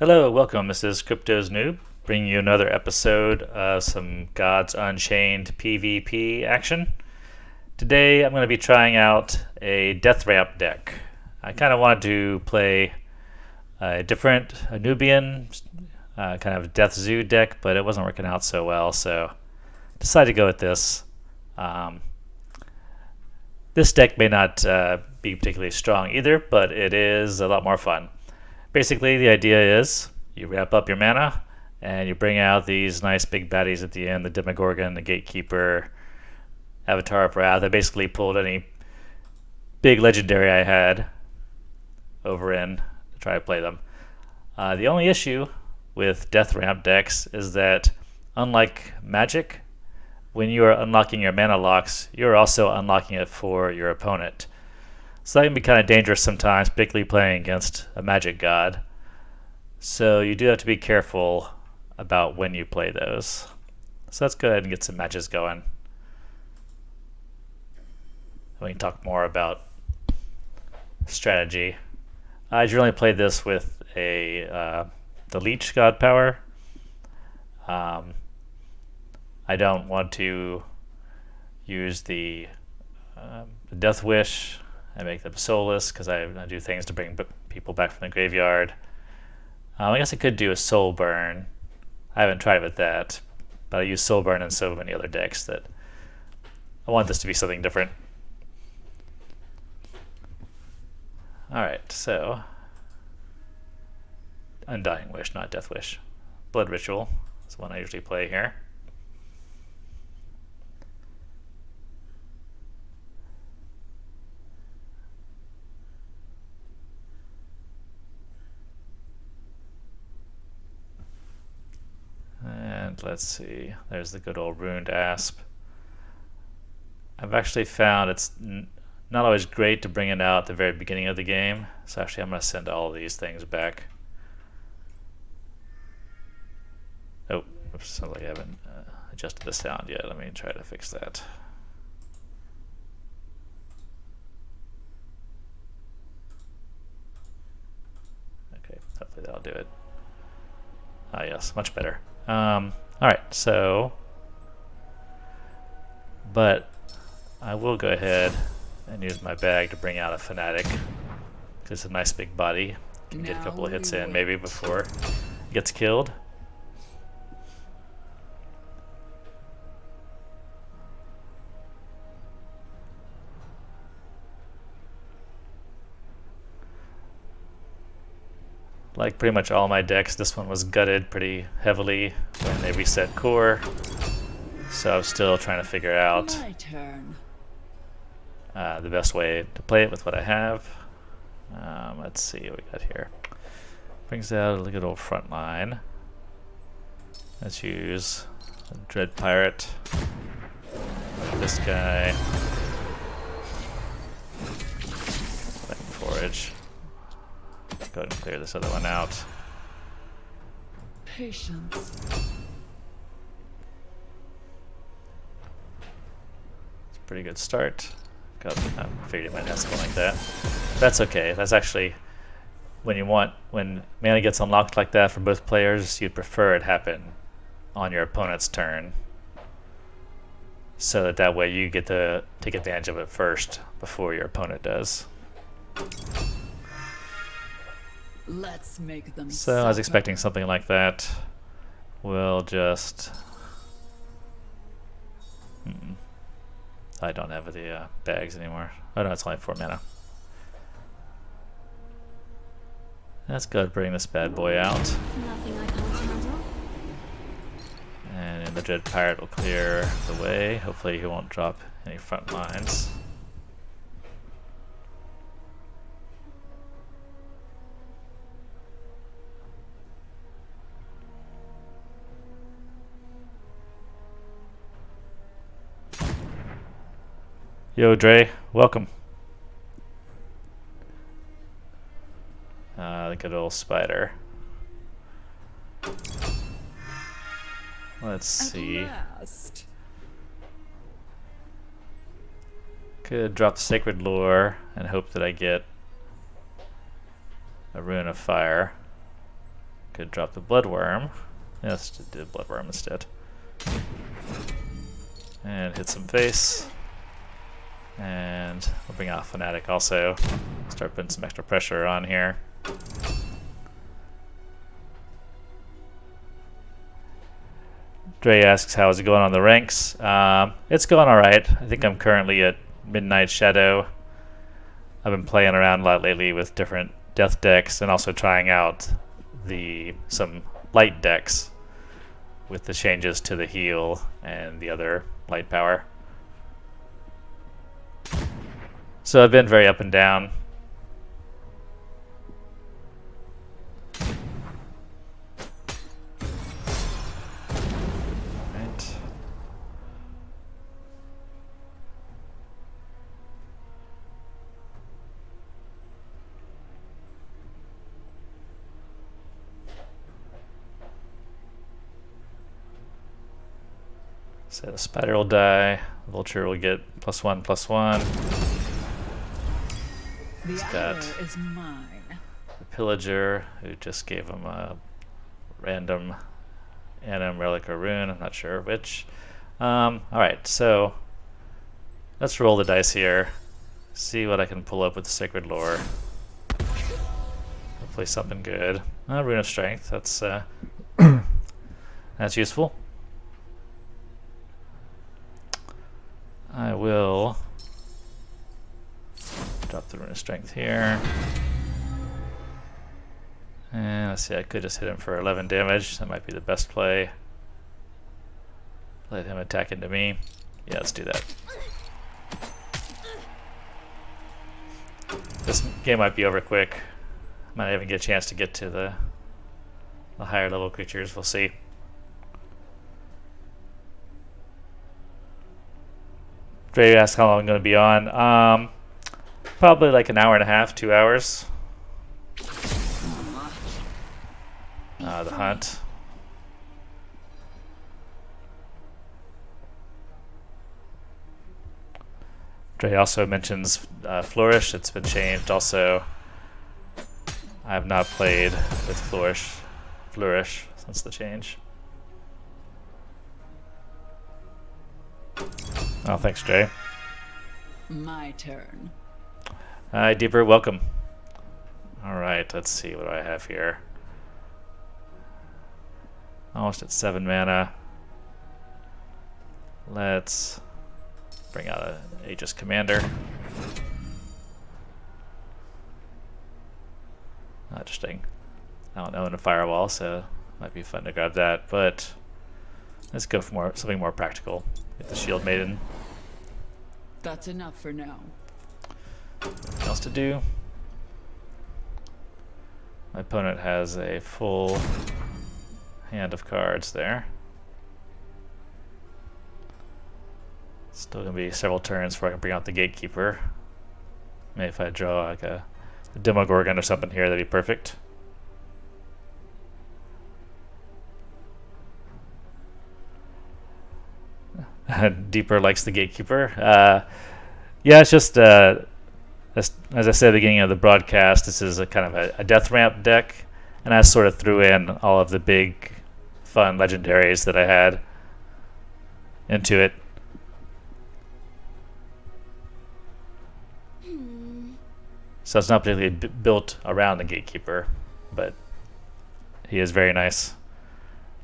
Hello, welcome. This is Crypto's Noob, bringing you another episode of some Gods Unchained PvP action. Today I'm going to be trying out a Death Ramp deck. I kind of wanted to play a different, a Nubian kind of Death Zoo deck, but it wasn't working out so well, so decided to go with this. This deck may not be particularly strong either, but it is a lot more fun. Basically, the idea is you wrap up your mana and you bring out these nice big baddies at the end, the Demogorgon, the Gatekeeper, Avatar of Wrath. I basically pulled any big legendary I had over in to try to play them. The only issue with Death Ramp decks is that, unlike Magic, when you are unlocking your mana locks, you're also unlocking it for your opponent. So that can be kind of dangerous sometimes, particularly playing against a Magic god. So you do have to be careful about when you play those. So let's go ahead and get some matches going. We can talk more about strategy. I generally play this with the Leech God power. I don't want to use the Death Wish. I make them soulless because I do things to bring people back from the graveyard. I guess I could do a soul burn. I haven't tried with that, but I use soul burn in so many other decks that I want this to be something different. Alright, so Undying Wish, not Death Wish. Blood Ritual is the one I usually play here. And let's see, there's the good old Ruined Asp. I've actually found it's not always great to bring it out at the very beginning of the game, so actually I'm going to send all of these things back. Oh, oops, sounds like I haven't adjusted the sound yet. Let me try to fix that. Okay, hopefully that'll do it. Ah, yes, much better. Alright, so, but I will go ahead and use my bag to bring out a Fanatic, because it's a nice big body. Can get a couple of hits in maybe before it gets killed. Like pretty much all my decks, this one was gutted pretty heavily when they reset core. So I'm still trying to figure out the best way to play it with what I have. Let's see what we got here. Brings out a good old front line. Let's use a Dread Pirate. This guy. Forage. Go ahead and clear this other one out. Patience. It's a pretty good start. I figured you might have something like that. That's okay. That's actually when mana gets unlocked like that for both players, you'd prefer it happen on your opponent's turn, so that way you get to take advantage of it first before your opponent does. Let's make them so I was expecting something like that. We'll just... I don't have the bags anymore. Oh no, it's only 4 mana. Let's go bring this bad boy out. Nothing I can't handle. And the Dread Pirate will clear the way. Hopefully he won't drop any front lines. Yo, Dre, welcome. The good old spider. Let's see. Could drop Sacred Lure and hope that I get a Rune of Fire. Could drop the Bloodworm. Yes, do the Bloodworm instead. And hit some face. And we'll bring out Fnatic also. Start putting some extra pressure on here. Dre asks, how is it going on the ranks? It's going alright. I think I'm currently at Midnight Shadow. I've been playing around a lot lately with different death decks and also trying out some light decks with the changes to the heal and the other light power. So I've been very up and down. Right. So the spider will die, vulture will get +1/+1. The He's hour got is mine. the pillager, who just gave him a random anim, relic, or rune. I'm not sure which. Alright, so let's roll the dice here. See what I can pull up with the Sacred Lore. Hopefully something good. Rune of Strength, that's that's useful. I will drop the Rune of Strength here. And let's see, I could just hit him for 11 damage. That might be the best play. Let him attack into me. Yeah, let's do that. This game might be over quick. Might not even get a chance to get to the higher level creatures. We'll see. Dre asked how long I'm going to be on. Probably like an hour and a half, 2 hours. The hunt. Dre also mentions Flourish. It's been changed also. I have not played with Flourish since the change. Oh, thanks, Dre. My turn. Hi, Deeper. Welcome. All right, let's see what I have here. Almost at 7 mana. Let's bring out an Aegis Commander. Interesting. I don't own a Firewall, so it might be fun to grab that. But let's go for something more practical. Get the Shield Maiden. That's enough for now. Nothing else to do. My opponent has a full hand of cards there. Still gonna be several turns before I can bring out the Gatekeeper. Maybe if I draw like a Demogorgon or something here, that'd be perfect. Deeper likes the Gatekeeper. Yeah, it's just as I said at the beginning of the broadcast, this is a kind of a death ramp deck, and I sort of threw in all of the big, fun legendaries that I had into it. So it's not particularly built around the Gatekeeper, but he is very nice.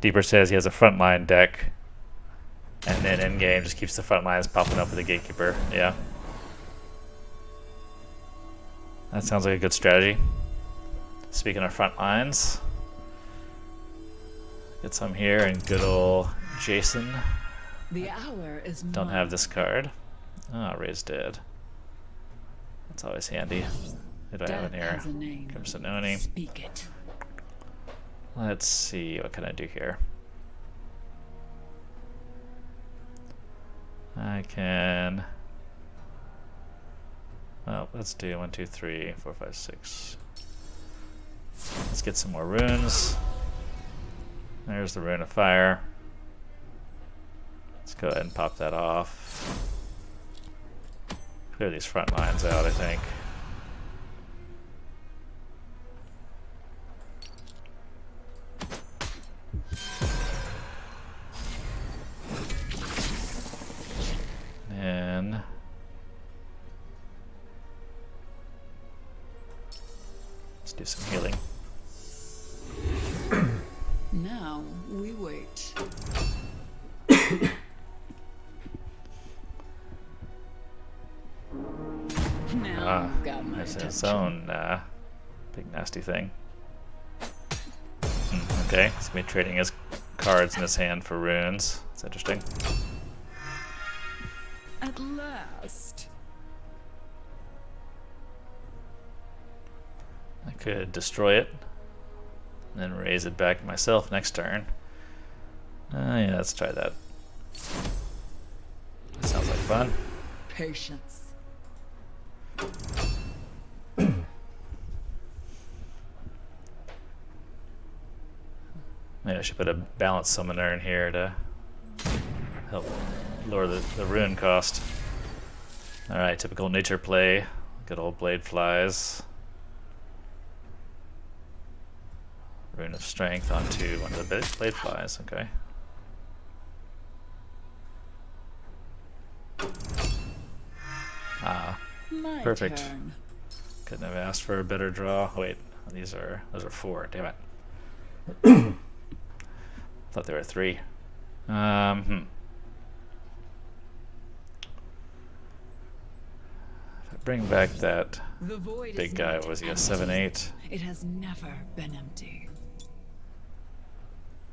Deeper says he has a frontline deck, and then in game just keeps the front lines popping up with the Gatekeeper. Yeah. That sounds like a good strategy. Speaking of front lines, get some here and good old Jason. The hour is Don't mine. have this card. Ah, Ray's dead. That's always handy. What do I have in Death here? has a name. Crimson Oni. Speak it. Let's see, what can I do here? I can... Well, let's do 1, 2, 3, 4, 5, 6. Let's get some more runes. There's the Rune of Fire. Let's go ahead and pop that off. Clear these front lines out, I think. do some healing. Now we wait. Now you've got my There's attention. his own big nasty thing. Okay, he's gonna be trading his cards in his hand for runes. That's interesting. At last. I could destroy it and then raise it back myself next turn. Yeah, let's try that. Sounds like fun. Patience. Maybe I should put a balance summoner in here to help lower the rune cost. Alright, typical nature play. Good old blade flies. Rune of strength onto one of the blade flies, okay. Ah, My perfect. turn. Couldn't have asked for a better draw. Oh, wait, those are 4, damn it. Thought there were 3. If I bring back that The void big is guy, not what was he, a empty. 7/8? It has never been empty.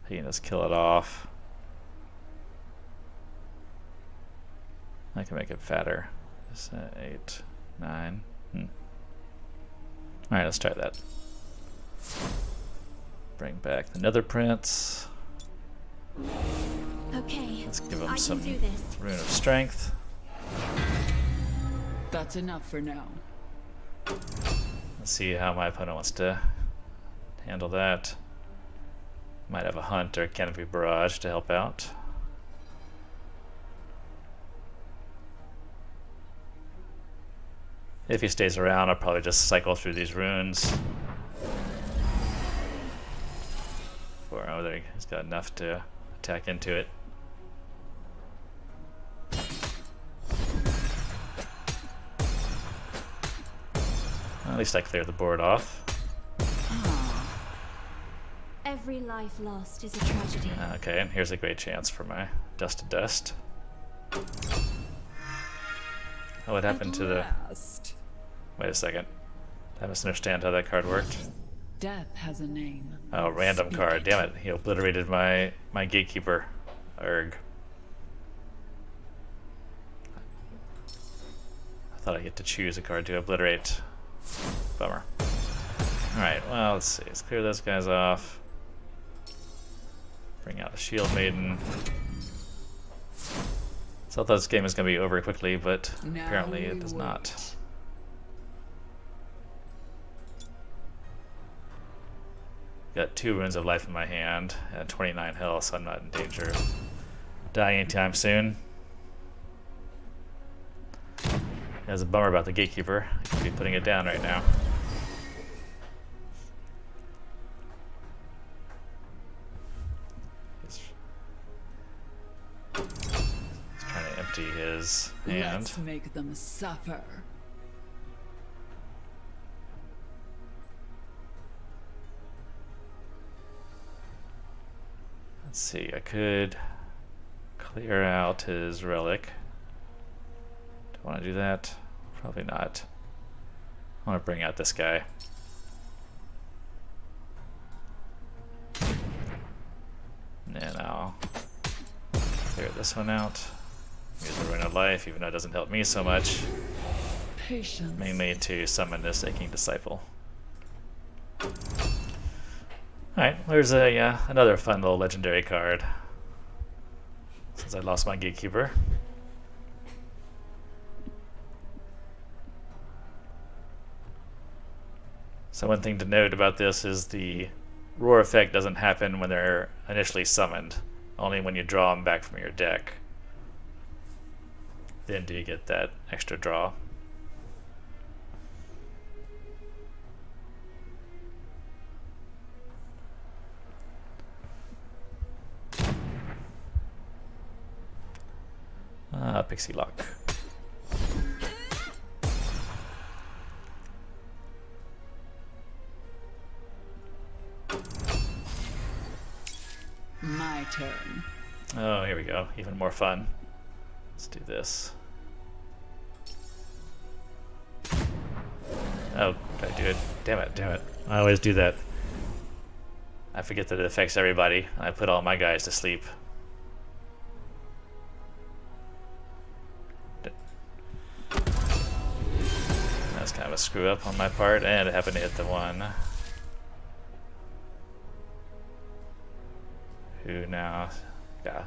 He can just kill it off. I can make it fatter. 8, 9. Alright, let's try that. Bring back the Nether Prince. Okay. Let's give him I some can do this. Rune of Strength. That's enough for now. Let's see how my opponent wants to handle that. Might have a Hunt or Canopy Barrage to help out. If he stays around, I'll probably just cycle through these runes. Oh, there he's got enough to attack into it. At least I cleared the board off. Every life lost is a tragedy. Okay, and here's a great chance for my Dust to Dust. Oh, what happened to the... Last. Wait a second. I misunderstand how that card worked. Death has a name. Oh, random Speak card. it. Damn it. He obliterated my Gatekeeper. Erg. I thought I get to choose a card to obliterate. Bummer. Alright, well, let's see. Let's clear those guys off. Bring out the Shield Maiden. So I thought this game was going to be over quickly, but Now apparently we it does not. wait. Got 2 runes of life in my hand and 29 health, so I'm not in danger of dying anytime soon. There's a bummer about the Gatekeeper. I could be putting it down right now. He's trying to empty his hand. Let's make them suffer. Let's see, I could clear out his relic. Do I want to do that? Probably not. I want to bring out this guy. And then I'll clear this one out. Use the Rune of Life, even though it doesn't help me so much. Patience. Mainly to summon this Aching Disciple. Alright, there's another fun little legendary card. Since I lost my Gatekeeper. So one thing to note about this is the roar effect doesn't happen when they're initially summoned. Only when you draw them back from your deck. Then do you get that extra draw. Pixie Lock. Oh, here we go. Even more fun. Let's do this. Oh, did I do it? Damn it, damn it. I always do that. I forget that it affects everybody. I put all my guys to sleep. That's kind of a screw up on my part, and it happened to hit the one who now, yeah,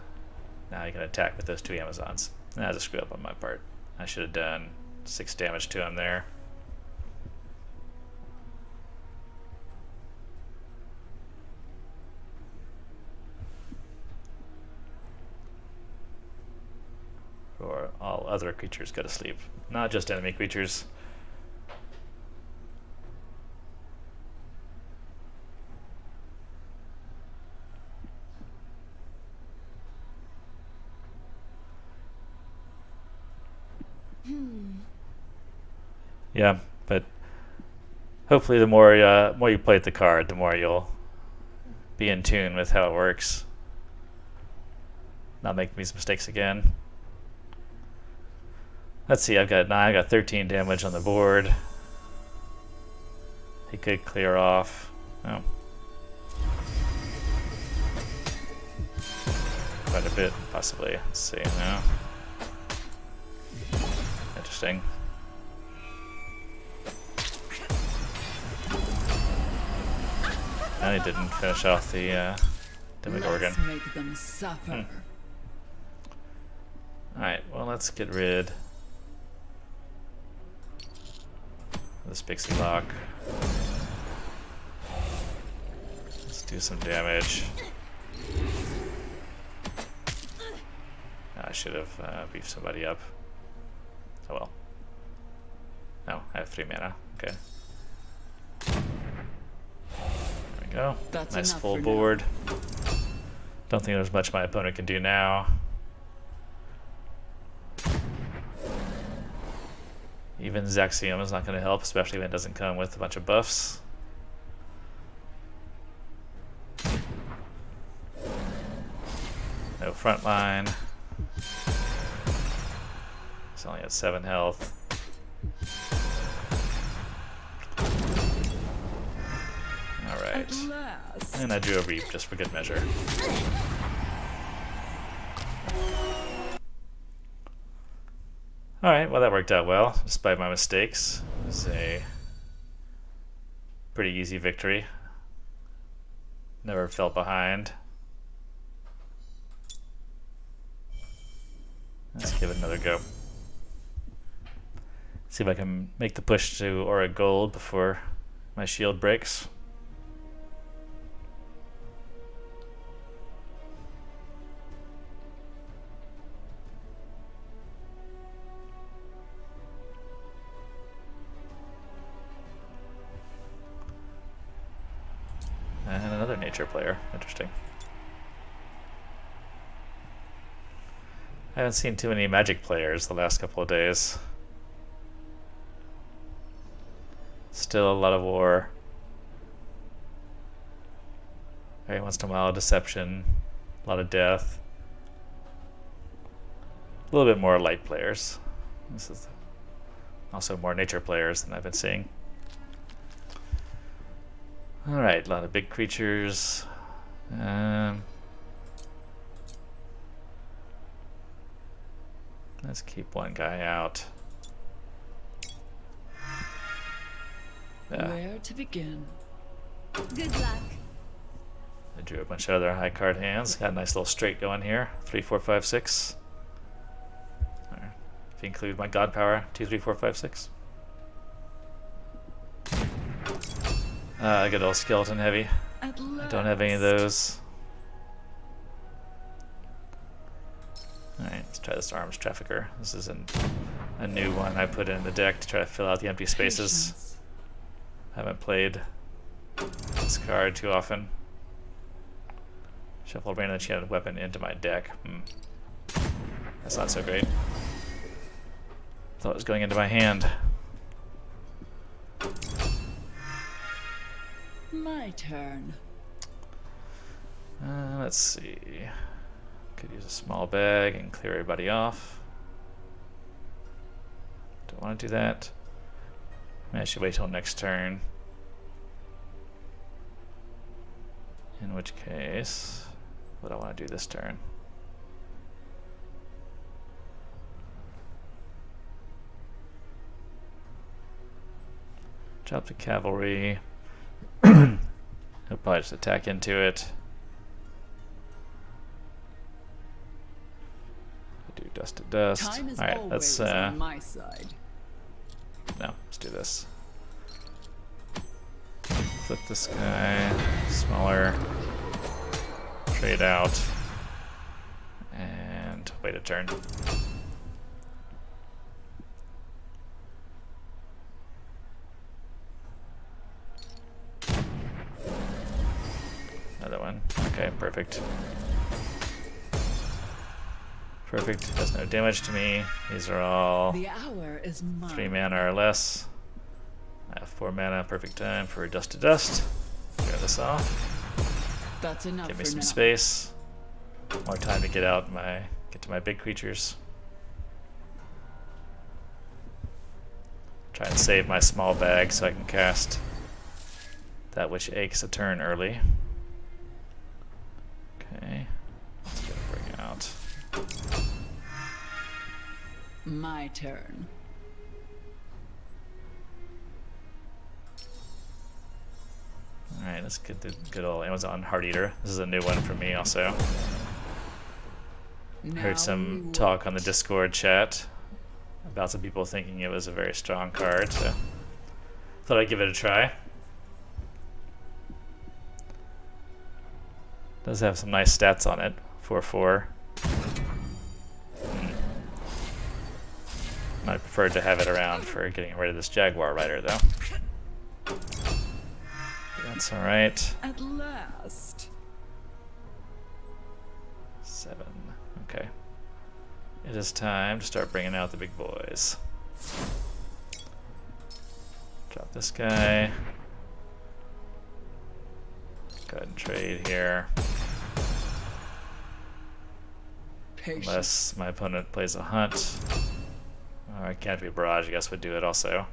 now you can attack with those 2 Amazons. That's a screw up on my part. I should have done 6 damage to him there. Or all other creatures go to sleep, not just enemy creatures. Yeah, but hopefully the more you play with the card, the more you'll be in tune with how it works. Not make these mistakes again. Let's see, I've got 13 damage on the board. He could clear off. Oh. Quite a bit, possibly. Let's see now. Interesting. And he didn't finish off the Demogorgon. Let's make them suffer. Alright, well, let's get rid of this Pixie Lock. Let's do some damage. I should have beefed somebody up. Oh well. No, I have 3 mana. Okay. There we go. That's nice enough full for board. Don't think there's much my opponent can do now. Even Zaxium is not going to help, especially when it doesn't come with a bunch of buffs. No frontline. It's only at 7 health. Alright. At last. And I drew a Reap just for good measure. Alright, well that worked out well, despite my mistakes. It was a pretty easy victory. Never fell behind. Let's give it another go. See if I can make the push to Aura Gold before my shield breaks. And another nature player. Interesting. I haven't seen too many Magic players the last couple of days. Still a lot of war. Every once in a while, deception. A lot of death. A little bit more light players. This is also more nature players than I've been seeing. Alright, a lot of big creatures. Let's keep one guy out. Yeah. Where to begin? Good luck. I drew a bunch of other high card hands. Got a nice little straight going here. 3, 4, 5, 6. Right. If you include my God Power, 2, 3, 4, 5, 6. I got all skeleton heavy. At last. I don't have any of those. Alright, let's try this Arms Trafficker. This is a new one I put in the deck to try to fill out the empty spaces. Patience. Haven't played this card too often. Shuffle a random enchanted weapon into my deck. That's not so great. Thought it was going into my hand. My turn. Let's see. Could use a small bag and clear everybody off. Don't want to do that. Maybe I should wait till next turn. In which case, what do I want to do this turn? Drop the cavalry. He'll probably just attack into it. Do dust to dust. Time is Alright, let's always on my side. no, let's do this. Flip this guy, smaller, trade out, and wait a turn. Another one. Okay, perfect. Perfect. Does no damage to me. These are all The hour is mine. 3 mana or less. I have 4 mana. Perfect time for dust to dust. Clear this off. That's enough Give me for some now. space. More time to get to my big creatures. Try and save my small bag so I can cast that which aches a turn early. Okay. Let's go bring out. My turn. Alright, let's get the good old Amazon Heart Eater. This is a new one for me also. Now Heard some we talk on the Discord chat about some people thinking it was a very strong card, so thought I'd give it a try. Does have some nice stats on it. 4/4. Might prefer to have it around for getting rid of this Jaguar Rider though. That's alright. At last. 7. Okay. It is time to start bringing out the big boys. Drop this guy. Go ahead and trade here. Patience. Unless my opponent plays a hunt. Or Canopy Barrage, I guess, would do it also.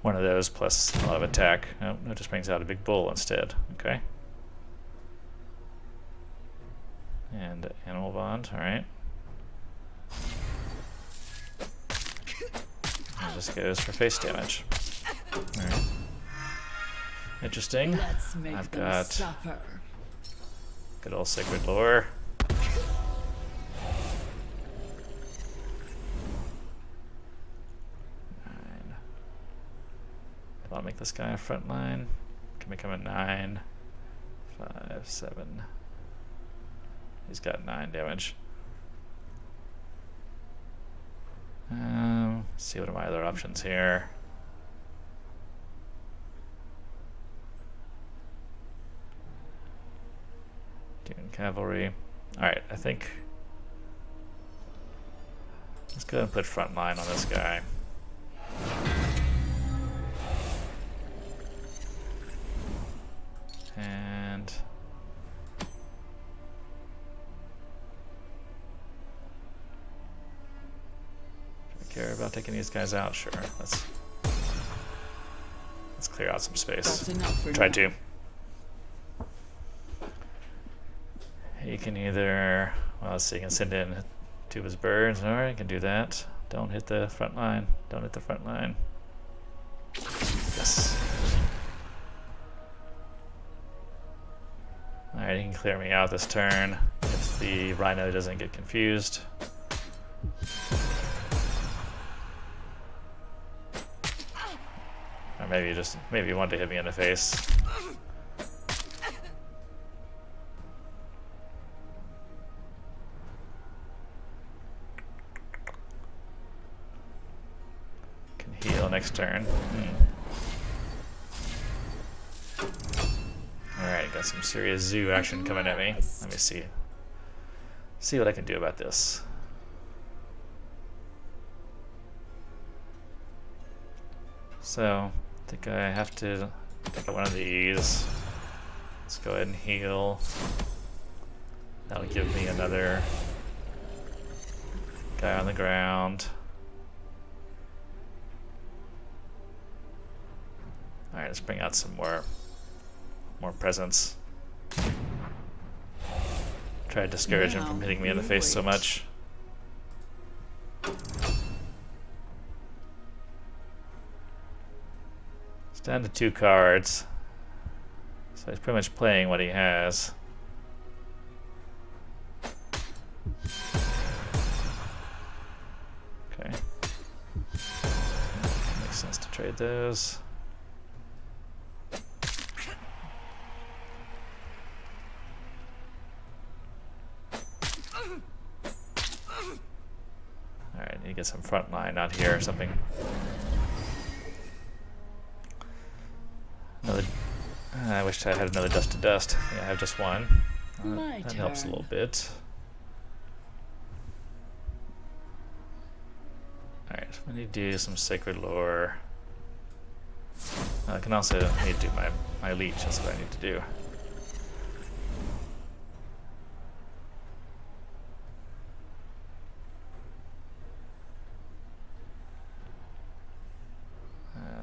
One of those plus a lot of attack. Nope, it just brings out a big bull instead. Okay. And Animal Bond, alright. And just goes for face damage. Alright. Interesting. Let's make I've them got suffer. good old Sacred Lore. I'll make this guy a front line. Can become a 9, 5, 7. He's got 9 damage. Let's see what are my other options here. Dune Cavalry. Alright, I think let's go ahead and put front line on this guy. And do I care about taking these guys out? Sure. Let's clear out some space. That's enough for Try now. to. He can either, well, let's see, he can send in 2 of his birds. Alright, he can do that. Don't hit the front line. Don't hit the front line. Yes. Alright, he can clear me out this turn if the Rhino doesn't get confused. Or maybe he wanted to hit me in the face. Can heal next turn. Alright, got some serious zoo action coming at me. Let me see what I can do about this. So, think I have to take one of these. Let's go ahead and heal. That'll give me another guy on the ground. Alright, let's bring out some more presents. Try to discourage him from hitting me in the face so much. It's down to 2 cards. So he's pretty much playing what he has. Okay. Makes sense to trade those. Alright, need to get some front line out here or something. Another. I wish I had another dust to dust. Yeah, I have just one. That helps a little bit. Alright, I need to do some sacred lore. I can also need to do my leech. That's what I need to do.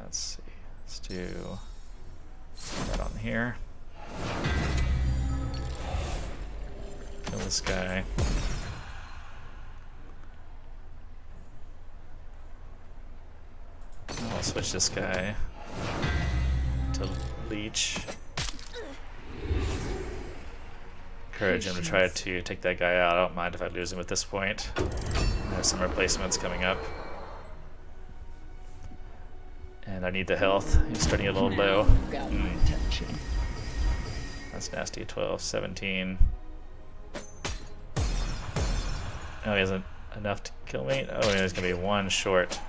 Let's see. Let's do that on here. Kill this guy. I'll switch this guy to leech. Encourage him to try to take that guy out. I don't mind if I lose him at this point. I have some replacements coming up. And I need the health. He's starting a little low. That's nasty. 12, 17. Oh, he hasn't enough to kill me? Oh, and there's going to be 1 short.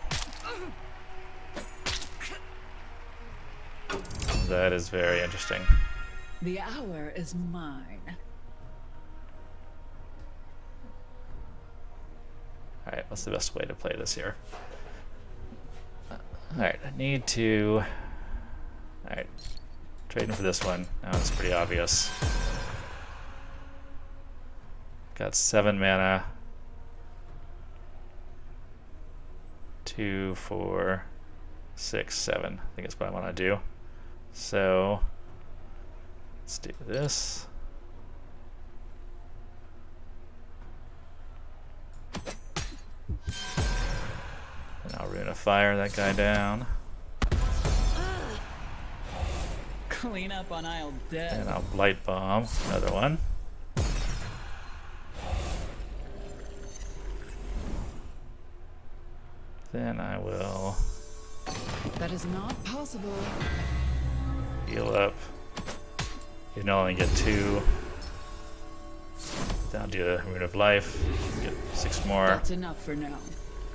That is very interesting. The hour is mine. Alright, what's the best way to play this here? Alright, I need to... Alright, trading for this one. Now it's pretty obvious. Got 7 mana. 2, 4, 6, 7. I think that's what I want to do. So, let's do this. And I'll Rune of Fire that guy down. Clean up on aisle dead. And I'll Blight Bomb another one. Then I will That is not possible. heal up. You can only get 2. Down to the Rune of Life. Get 6 more. That's enough for now.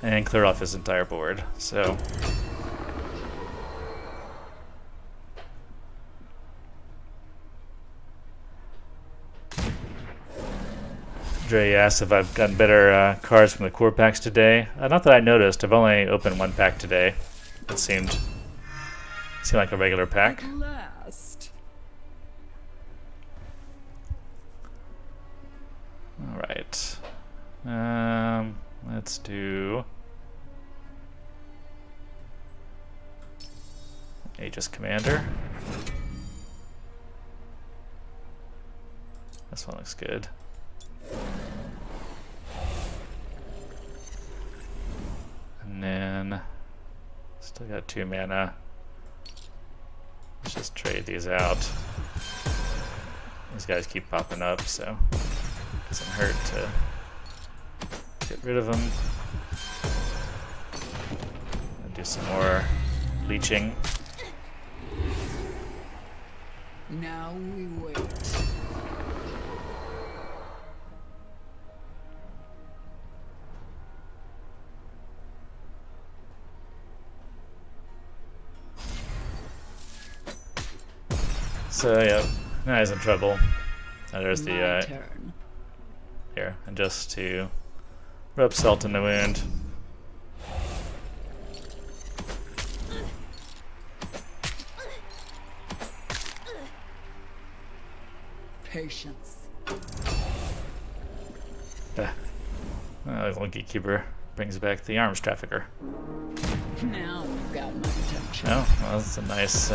And clear off his entire board. So Dre asked if I've gotten better cards from the core packs today. Not that I noticed. I've only opened 1 pack today. It seemed like a regular pack. At last. All right. Let's do Aegis Commander. This one looks good. And then still got 2 mana. Let's just trade these out. These guys keep popping up, so it doesn't hurt to get rid of them. And do some more leeching. Now we wait. So yeah, now he's in trouble. Now there's My the turn. here, and just to rub salt in the wound. Patience. The little gatekeeper brings back the arms trafficker. Now you've got my attention. Oh, well, that's a nice,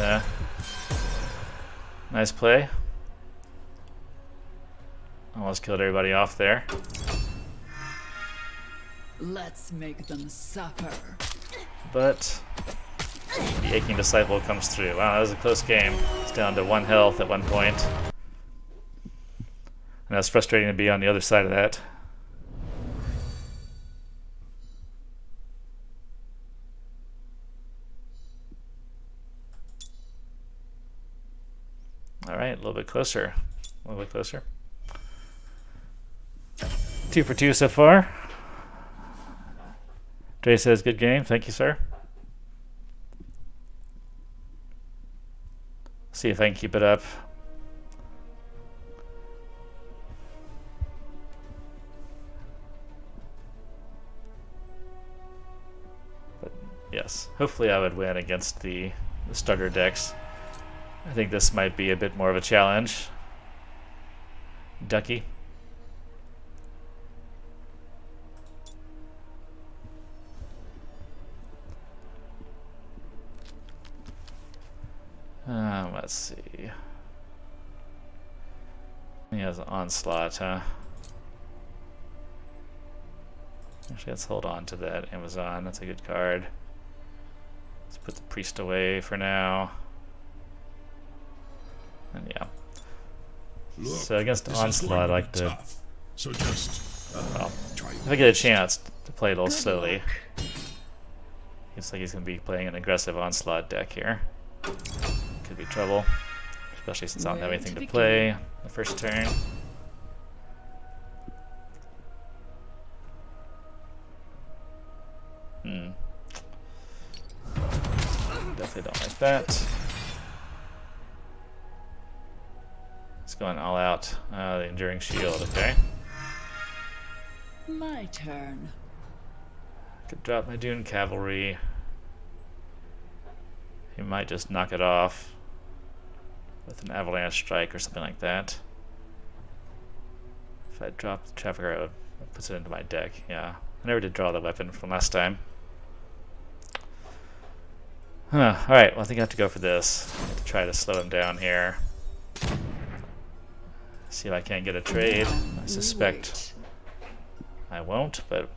nice play. Almost killed everybody off there. Let's make them suffer. But the aching disciple comes through. Wow, that was a close game. It's down to 1 health at one point. And that's frustrating to be on the other side of that. Alright, a little bit closer. A little bit closer. 2 for 2 so far. Dre says, good game. Thank you, sir. See if I can keep it up. But yes, hopefully I would win against the starter decks. I think this might be a bit more of a challenge. Ducky. Let's see. He has an onslaught, huh? Actually, let's hold on to that Amazon. That's a good card. Let's put the priest away for now. And yeah. Look, So against this is going onslaught, I to like be to. tough. So just Well, try if I get a chance to play it a little Good slowly. luck. Looks like he's going to be playing an aggressive onslaught deck here. Could be trouble, especially since I don't have Where anything to to begin? play the first turn. Definitely don't like that. It's going all out. The Enduring Shield, okay. My turn. Could drop my Dune Cavalry. He might just knock it off with an Avalanche Strike or something like that. If I drop the Trafficker, it puts it into my deck. Yeah, I never did draw the weapon from last time. Alright, well I think I have to go for this. I have to try to slow him down here. See if I can't get a trade. I suspect I won't, but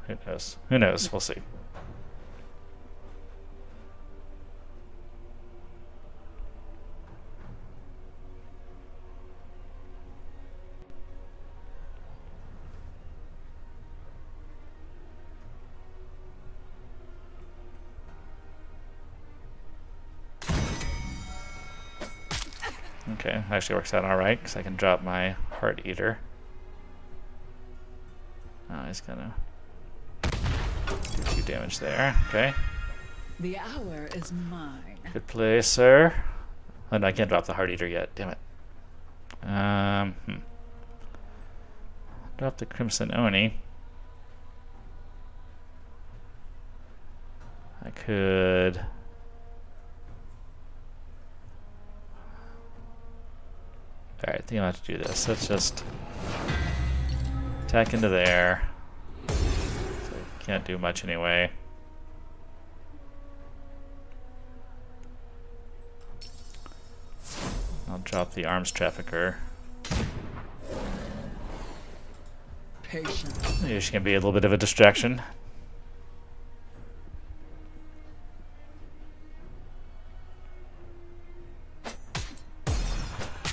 who knows? Who knows? We'll see. Okay, actually works out alright, because I can drop my Heart Eater. Oh, he's gonna do 2 damage there. Okay. The hour is mine. Good play, sir. Oh no, I can't drop the Heart Eater yet. Damn it. Drop the Crimson Oni. I could. Alright, I think I'll have to do this. Let's just attack into there. So can't do much anyway. I'll drop the Arms Trafficker. Patience. Maybe she can be a little bit of a distraction.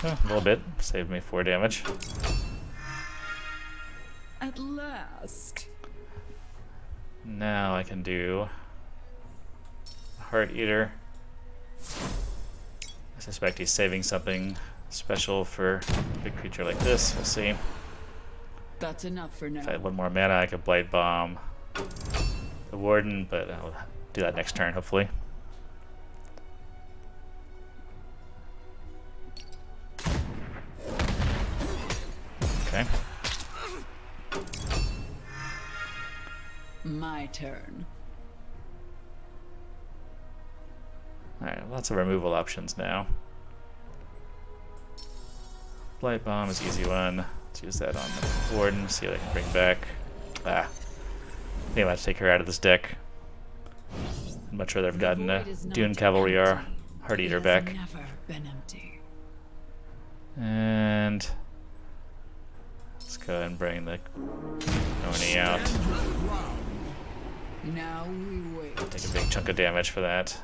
Oh, a little bit. Saved me 4 damage. At last. Now I can do Heart Eater. I suspect he's saving something special for a big creature like this. We'll see. That's enough for now. If I had 1 more mana, I could Blight Bomb the Warden, but I'll do that next turn, hopefully. Okay. My turn. Alright, lots of removal options now. Blight Bomb is an easy one. Let's use that on the Warden, see what I can bring back. I think I might take her out of this deck. I'd much rather have gotten a Dune Cavalry or Heart Eater back. Never been empty. And let's go ahead and bring the Oni out. Now we wait. Take a big chunk of damage for that.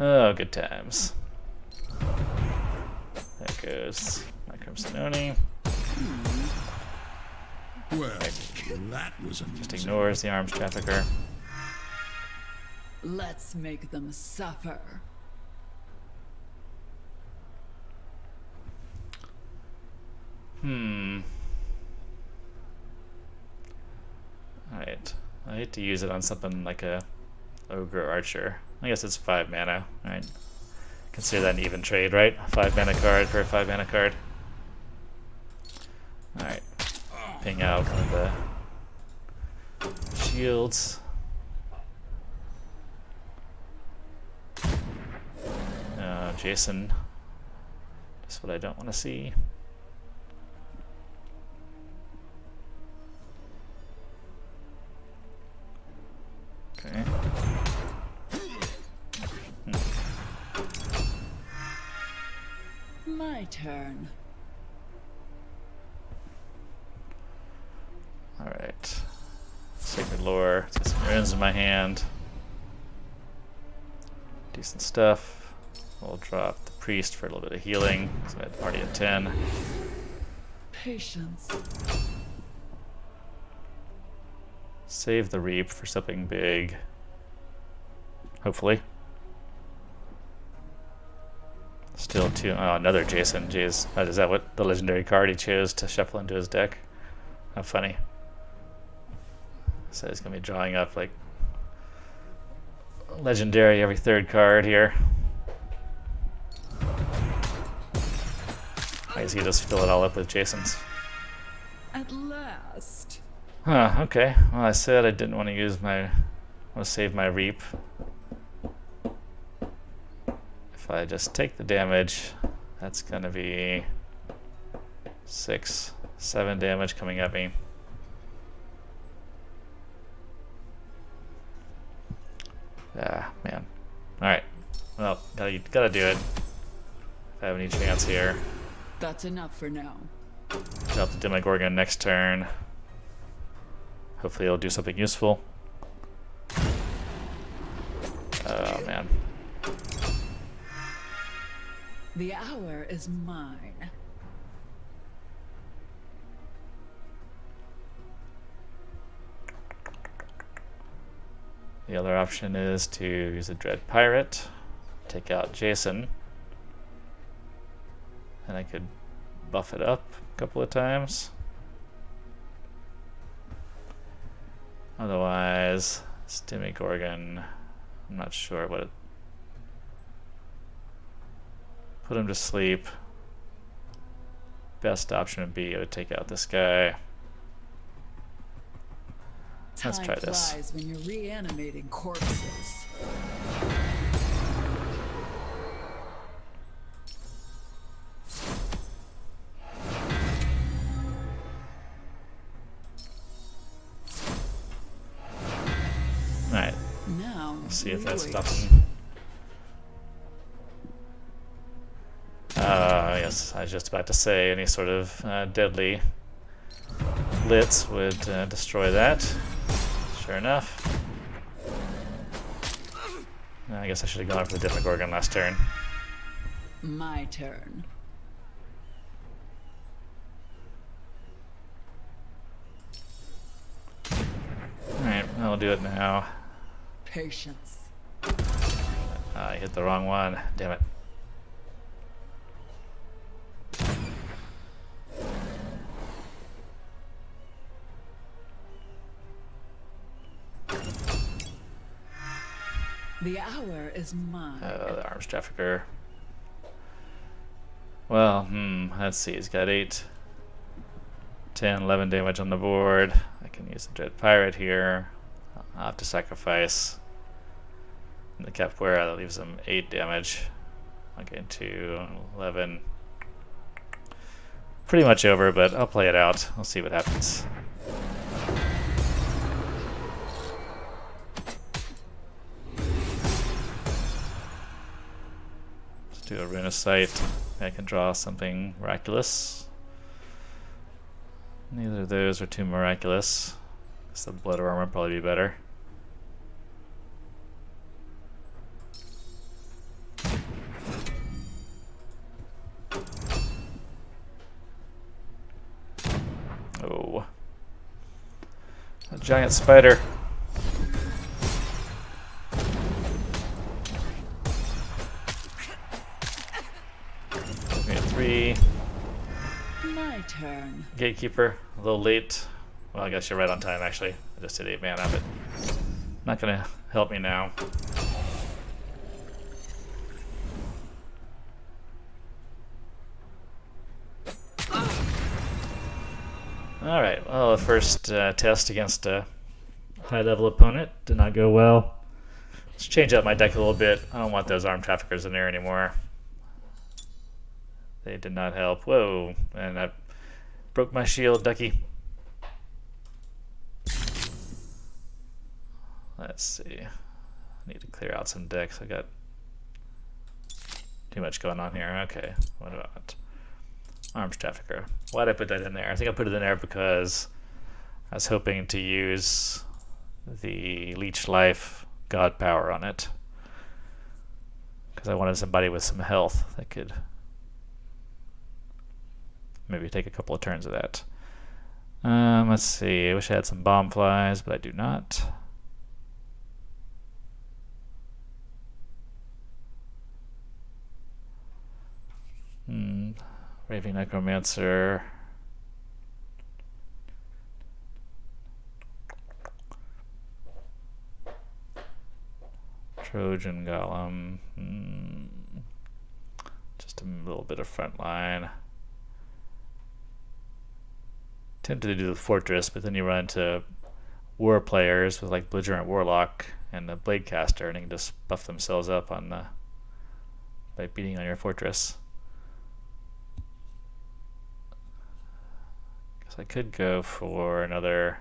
Oh, good times. There goes my Crimson Oni. Well, that was Just amusing. ignores the arms trafficker. Let's make them suffer. Alright. I hate to use it on something like a Ogre Archer. I guess it's 5 mana. Alright. Consider that an even trade, right? A 5 mana card for a 5 mana card. Alright. Ping out one of the shields. Jason. That's what I don't want to see. Okay. My turn. Alright. Sacred Lore. Let's get some runes in my hand. Decent stuff. We'll drop the Priest for a little bit of healing. So I'm already at 10. Patience. Save the Reap for something big. Hopefully. Still two. Oh, another Jason. Jeez. Is that what the legendary card he chose to shuffle into his deck? How funny. So he's going to be drawing up like legendary every third card here. I guess he just fill it all up with Jasons. At last. Huh, okay. Well, I said I didn't want to use my... I want to save my Reap. If I just take the damage, that's going to be 6, 7 damage coming at me. Ah, man. Alright. Well, gotta do it. If I have any chance here. That's enough for now. Drop the Demogorgon next turn. Hopefully it'll do something useful. Oh, man. The hour is mine. The other option is to use a Dread Pirate, take out Jason, and I could buff it up a couple of times. Otherwise, it's Demogorgon. I'm not sure what it... Put him to sleep. Best option would be to take out this guy. Let's try this. Time flies when you're reanimating corpses. Alright, Now, see if we that wait. stops him. Yes, I was just about to say any sort of deadly blitz would destroy that. Sure enough. I guess I should have gone for the Demogorgon last turn. My turn. Alright, I'll do it now. Patience. I hit the wrong one. Damn it. The hour is mine. The arms trafficker. Well, let's see. He's got 8, 10, 11 damage on the board. I can use the Dread Pirate here. I'll have to sacrifice And the capoeira, that leaves him 8 damage. Okay, 2, 11. Pretty much over, but I'll play it out. We'll see what happens. Let's do a Rune of Sight. I can draw something miraculous. Neither of those are too miraculous. Guess the Blood Armor would probably be better. Oh. A giant spider. Give me a 3. My turn. Gatekeeper, a little late. Well, I guess you're right on time, actually. I just did 8 mana, but not gonna help me now. Alright, well, the first test against a high-level opponent did not go well. Let's change up my deck a little bit. I don't want those armed traffickers in there anymore. They did not help. Whoa, and I broke my shield, ducky. Let's see. I need to clear out some decks. I got too much going on here. Okay, what about arms trafficker? Why did I put that in there? I think I put it in there because I was hoping to use the leech life god power on it, because I wanted somebody with some health that could maybe take a couple of turns of that. Let's see. I wish I had some bomb flies, but I do not. Raving Necromancer. Trojan Golem. Just a little bit of front line. Tempted to do the Fortress, but then you run into war players with like Belligerent Warlock and the Blade Caster, and they can just buff themselves up on the by beating on your Fortress. I could go for another.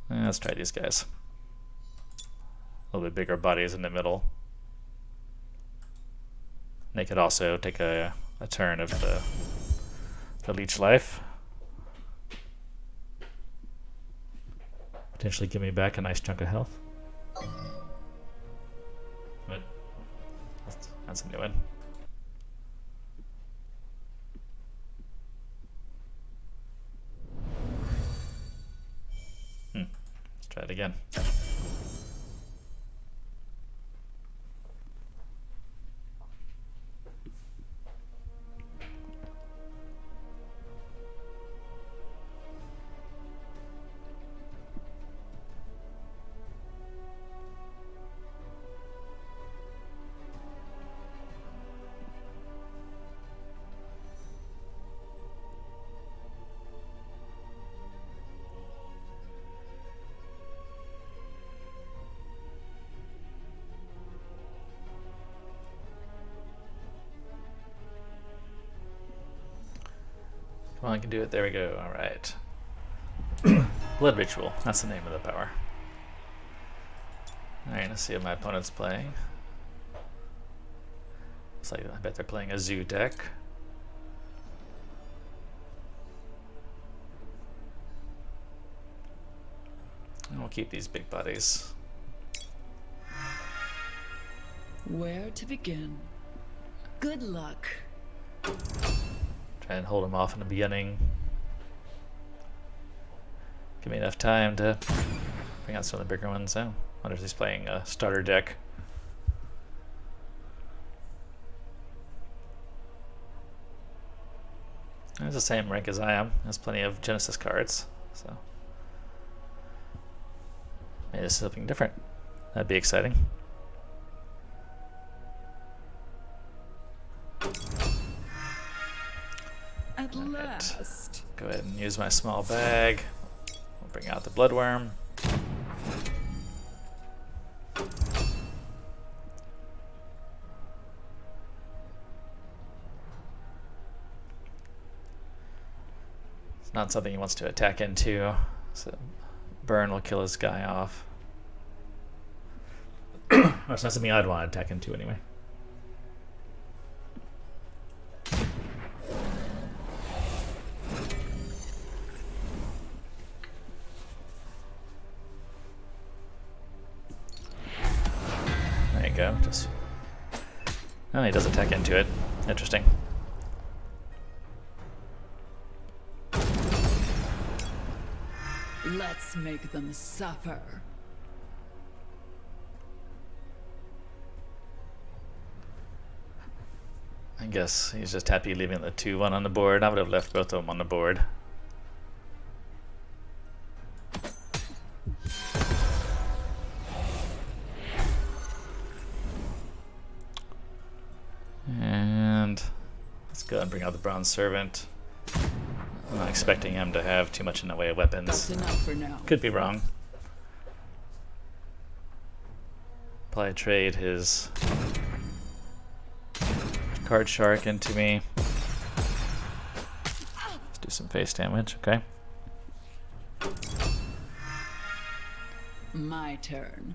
Let's try these guys. A little bit bigger bodies in the middle. They could also take a turn of the leech life. Potentially give me back a nice chunk of health. But that's a new one. Try it again. Come on, I can do it. There we go. All right. Blood Ritual. That's the name of the power. All right, let's see what my opponent's playing. Looks like I bet they're playing a zoo deck. And we'll keep these big bodies. Where to begin? Good luck. Try and hold him off in the beginning. Give me enough time to bring out some of the bigger ones. I wonder if he's playing a starter deck. He's the same rank as I am. He has plenty of Genesis cards, so maybe this is something different. That'd be exciting. At last. Go ahead and use my small bag. We'll bring out the Bloodworm. It's not something he wants to attack into, so burn will kill his guy off. Or it's not something I'd want to attack into anyway. There you go. Just oh, he does attack into it. Interesting. Let's make them suffer. I guess he's just happy leaving the 2-1 on the board. I would have left both of them on the board. And let's go and bring out the Bronze Servant. I'm not expecting him to have too much in the way of weapons. That's enough for now. Could be wrong. Probably trade his card shark into me. Let's do some face damage, okay? My turn.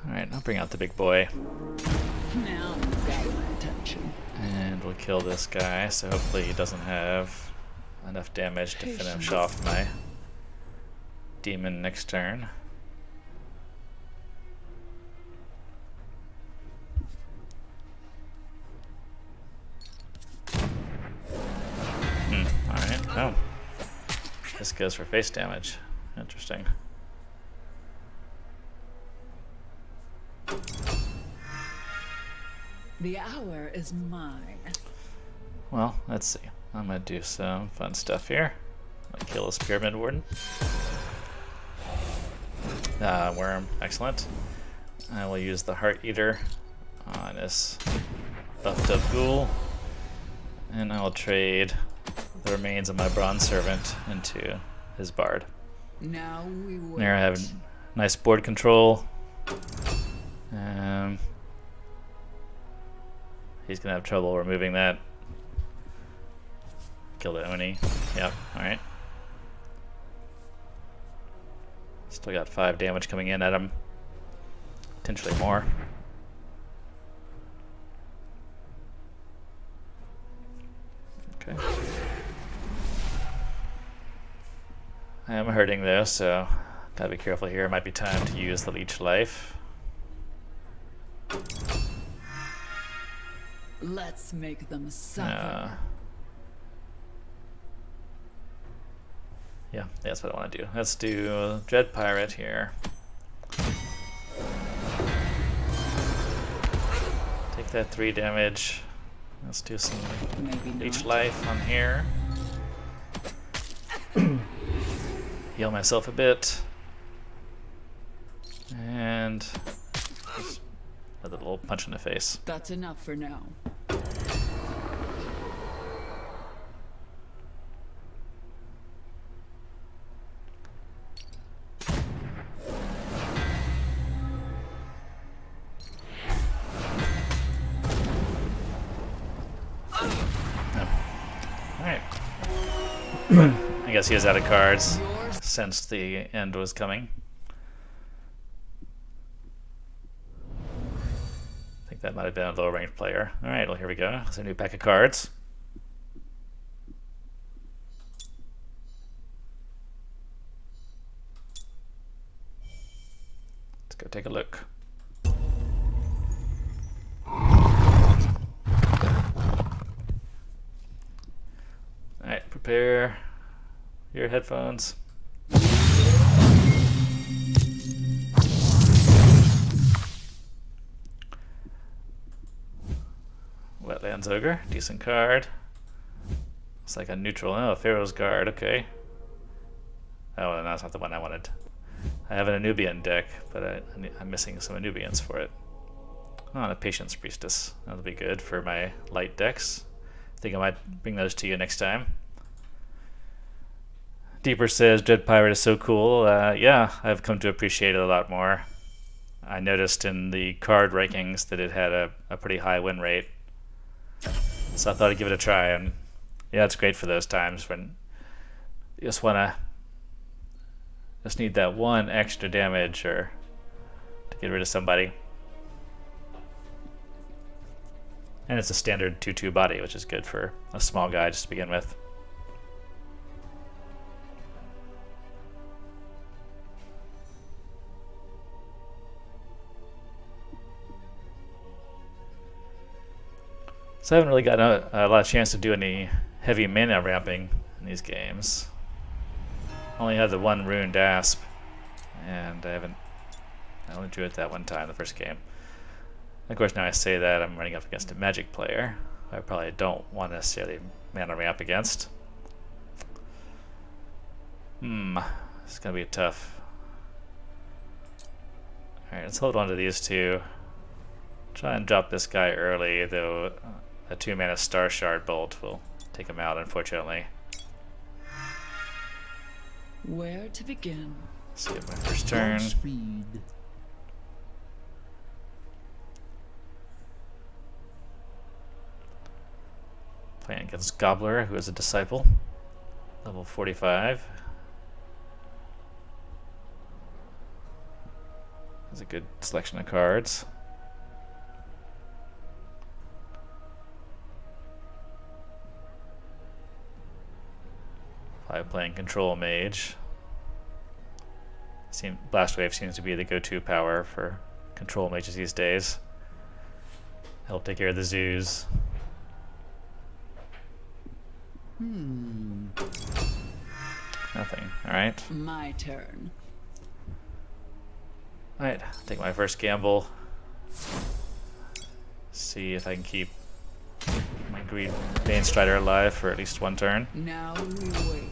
Alright, I'll bring out the big boy. Now you've got my attention. And we'll kill this guy, so hopefully he doesn't have enough damage to finish off my demon next turn. Alright, oh. This goes for face damage. Interesting. The hour is mine. Well, let's see. I'm gonna do some fun stuff here. I'm gonna kill this Pyramid Warden. Worm, excellent. I will use the Heart Eater on this buffed up ghoul. And I will trade the remains of my Bronze Servant into his Bard. Now we wait. There I have nice board control. He's gonna have trouble removing that. Kill the Oni. Yep, alright. Still got 5 damage coming in at him. Potentially more. Okay. I am hurting though, so gotta be careful here. Might be time to use the Leech Life. Let's make them suffer. Yeah, that's what I want to do. Let's do Dread Pirate here. Take that 3 damage. Let's do some Leech Life on here. Heal myself a bit. And just another little punch in the face. That's enough for now. Alright. I guess he is out of cards since the end was coming. I think that might have been a lower ranked player. Alright, well here we go. It's a new pack of cards. Let's go take a look. Alright, prepare your headphones. Wetlands Ogre, decent card. It's like a neutral. Oh, Pharaoh's Guard, okay. Oh, well, that's not the one I wanted. I have an Anubian deck, but I'm missing some Anubians for it. Oh, and a Patience Priestess. That'll be good for my light decks. I think I might bring those to you next time. Deeper says Dread Pirate is so cool. Yeah, I've come to appreciate it a lot more. I noticed in the card rankings that it had a pretty high win rate. So I thought I'd give it a try, and yeah, it's great for those times when you just need that one extra damage or to get rid of somebody. And it's a standard 2/2 body, which is good for a small guy just to begin with. So I haven't really gotten a lot of chance to do any heavy mana ramping in these games. I only had the one Ruined Asp, and I only drew it that one time, the first game. Of course, now I say that, I'm running up against a Magic player who I probably don't want to necessarily mana ramp against. It's going to be tough. Alright, let's hold on to these two. Try and drop this guy early, though a 2-mana Star Shard Bolt will take him out, unfortunately. Where to begin? See my first turn. Speed. Playing against Gobbler, who is a disciple. Level 45. That's a good selection of cards. Probably playing Control Mage. Blast Wave seems to be the go-to power for Control Mages these days. Help take care of the zoos. Nothing. Alright. My turn. Alright, take my first gamble. See if I can keep my Green Bane Strider alive for at least one turn. Now we wait.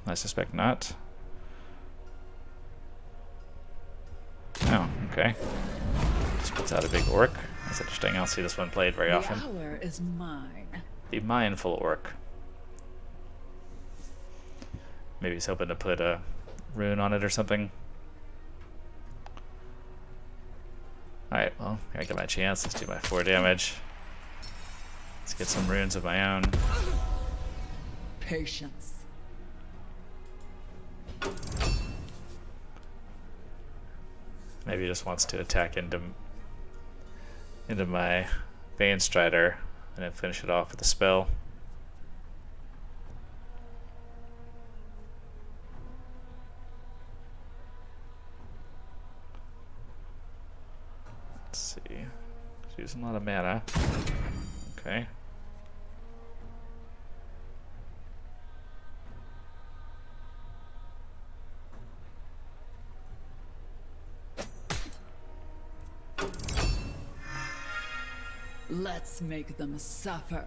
I suspect not. Oh, okay. Just puts out a big orc. That's interesting. I don't see this one played very often. The hour is mine. The Mindful Orc. Maybe he's hoping to put a rune on it or something. Alright, well, I get my chance. Let's do my 4 damage. Let's get some runes of my own. Patience. Maybe he just wants to attack into my Bane Strider and then finish it off with a spell. Let's see. He's using a lot of mana. Okay. Let's make them suffer.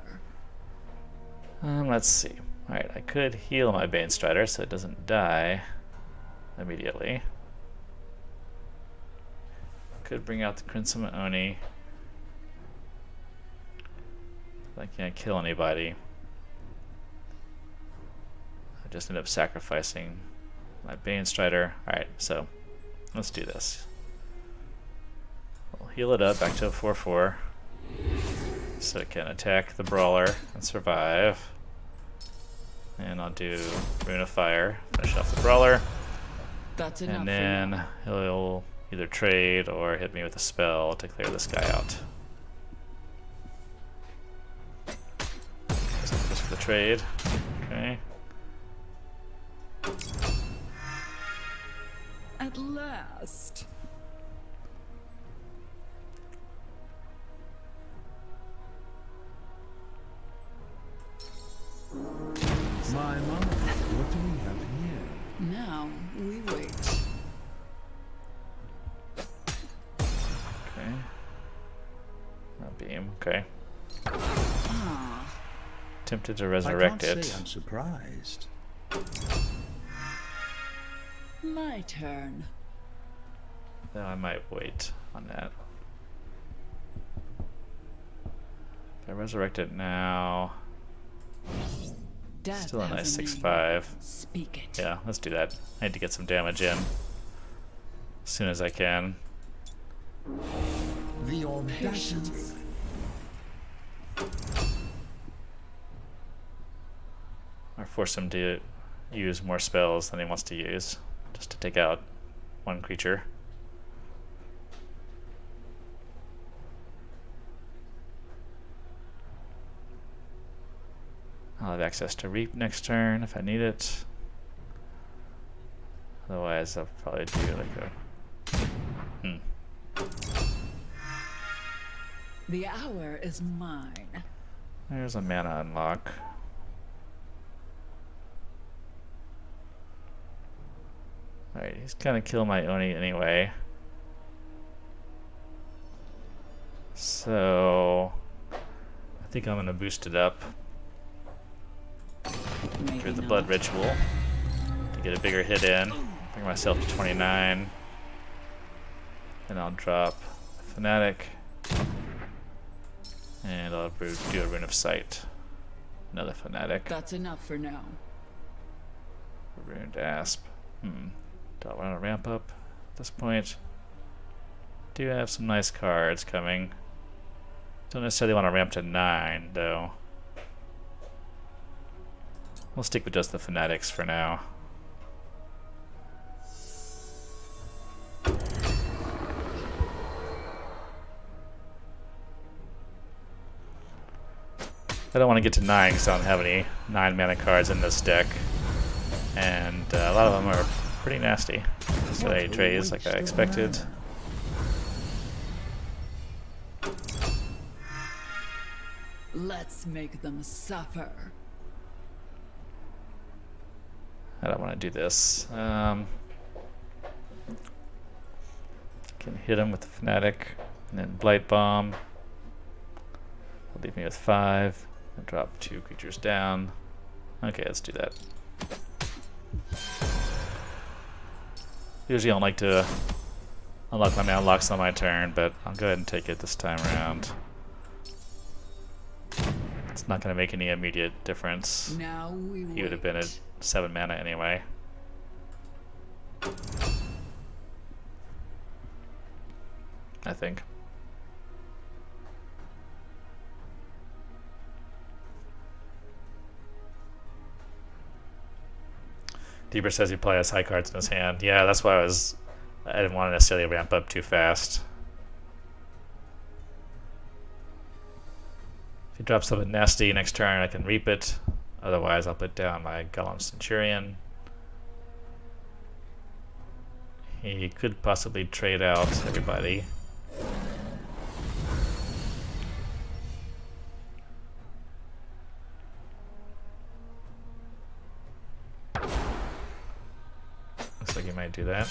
Let's see. Alright, I could heal my Bane Strider so it doesn't die immediately. Could bring out the Crimson Oni. I can't kill anybody. I just end up sacrificing my Bane Strider. Alright, so let's do this. We'll heal it up back to a 4/4. So it can attack the Brawler and survive. And I'll do Rune of Fire, finish off the Brawler. That's enough. And then he'll either trade or hit me with a spell to clear this guy out. So just for the trade. Okay. At last. My mother, what do we have here? Now we wait. Okay. That beam. Okay. Ah, Tempted to I resurrect can't it. say I'm surprised. my turn. No, I might wait on that. I resurrect it now, Death still a has nice name. 6/5. Speak it. Yeah, let's do that. I need to get some damage in as soon as I can. The audacity. Patience. Or force him to use more spells than he wants to use, just to take out one creature. I'll have access to Reap next turn if I need it. Otherwise, I'll probably do like a... The hour is mine. There's a mana unlock. Alright, he's gonna kill my Oni anyway. So... I think I'm gonna boost it up Maybe through the not. Blood Ritual to get a bigger hit in. Bring myself to 29. Then I'll drop a Fanatic. And I'll do a Rune of Sight. Another Fanatic. That's enough for now. Ruined Asp. Do I want to ramp up at this point? Do have some nice cards coming. Don't necessarily want to ramp to 9, though. We'll stick with just the Fanatics for now. I don't want to get to 9 because I don't have any 9 mana cards in this deck. And a lot of them are pretty nasty. Just got 8 trays like I expected. Let's make them suffer. I don't want to do this. Can hit him with the Fanatic, and then Blight Bomb. Will leave me with 5. And drop 2 creatures down. Okay, let's do that. Usually I don't like to unlock my mana locks on my turn, but I'll go ahead and take it this time around. It's not going to make any immediate difference. Now we He would have been at 7 mana anyway. I think. Deeper says he probably has high cards in his hand. Yeah, that's why I didn't want to necessarily ramp up too fast. If he drops something nasty next turn, I can reap it. Otherwise, I'll put down my Golem Centurion. He could possibly trade out everybody. Looks like he might do that.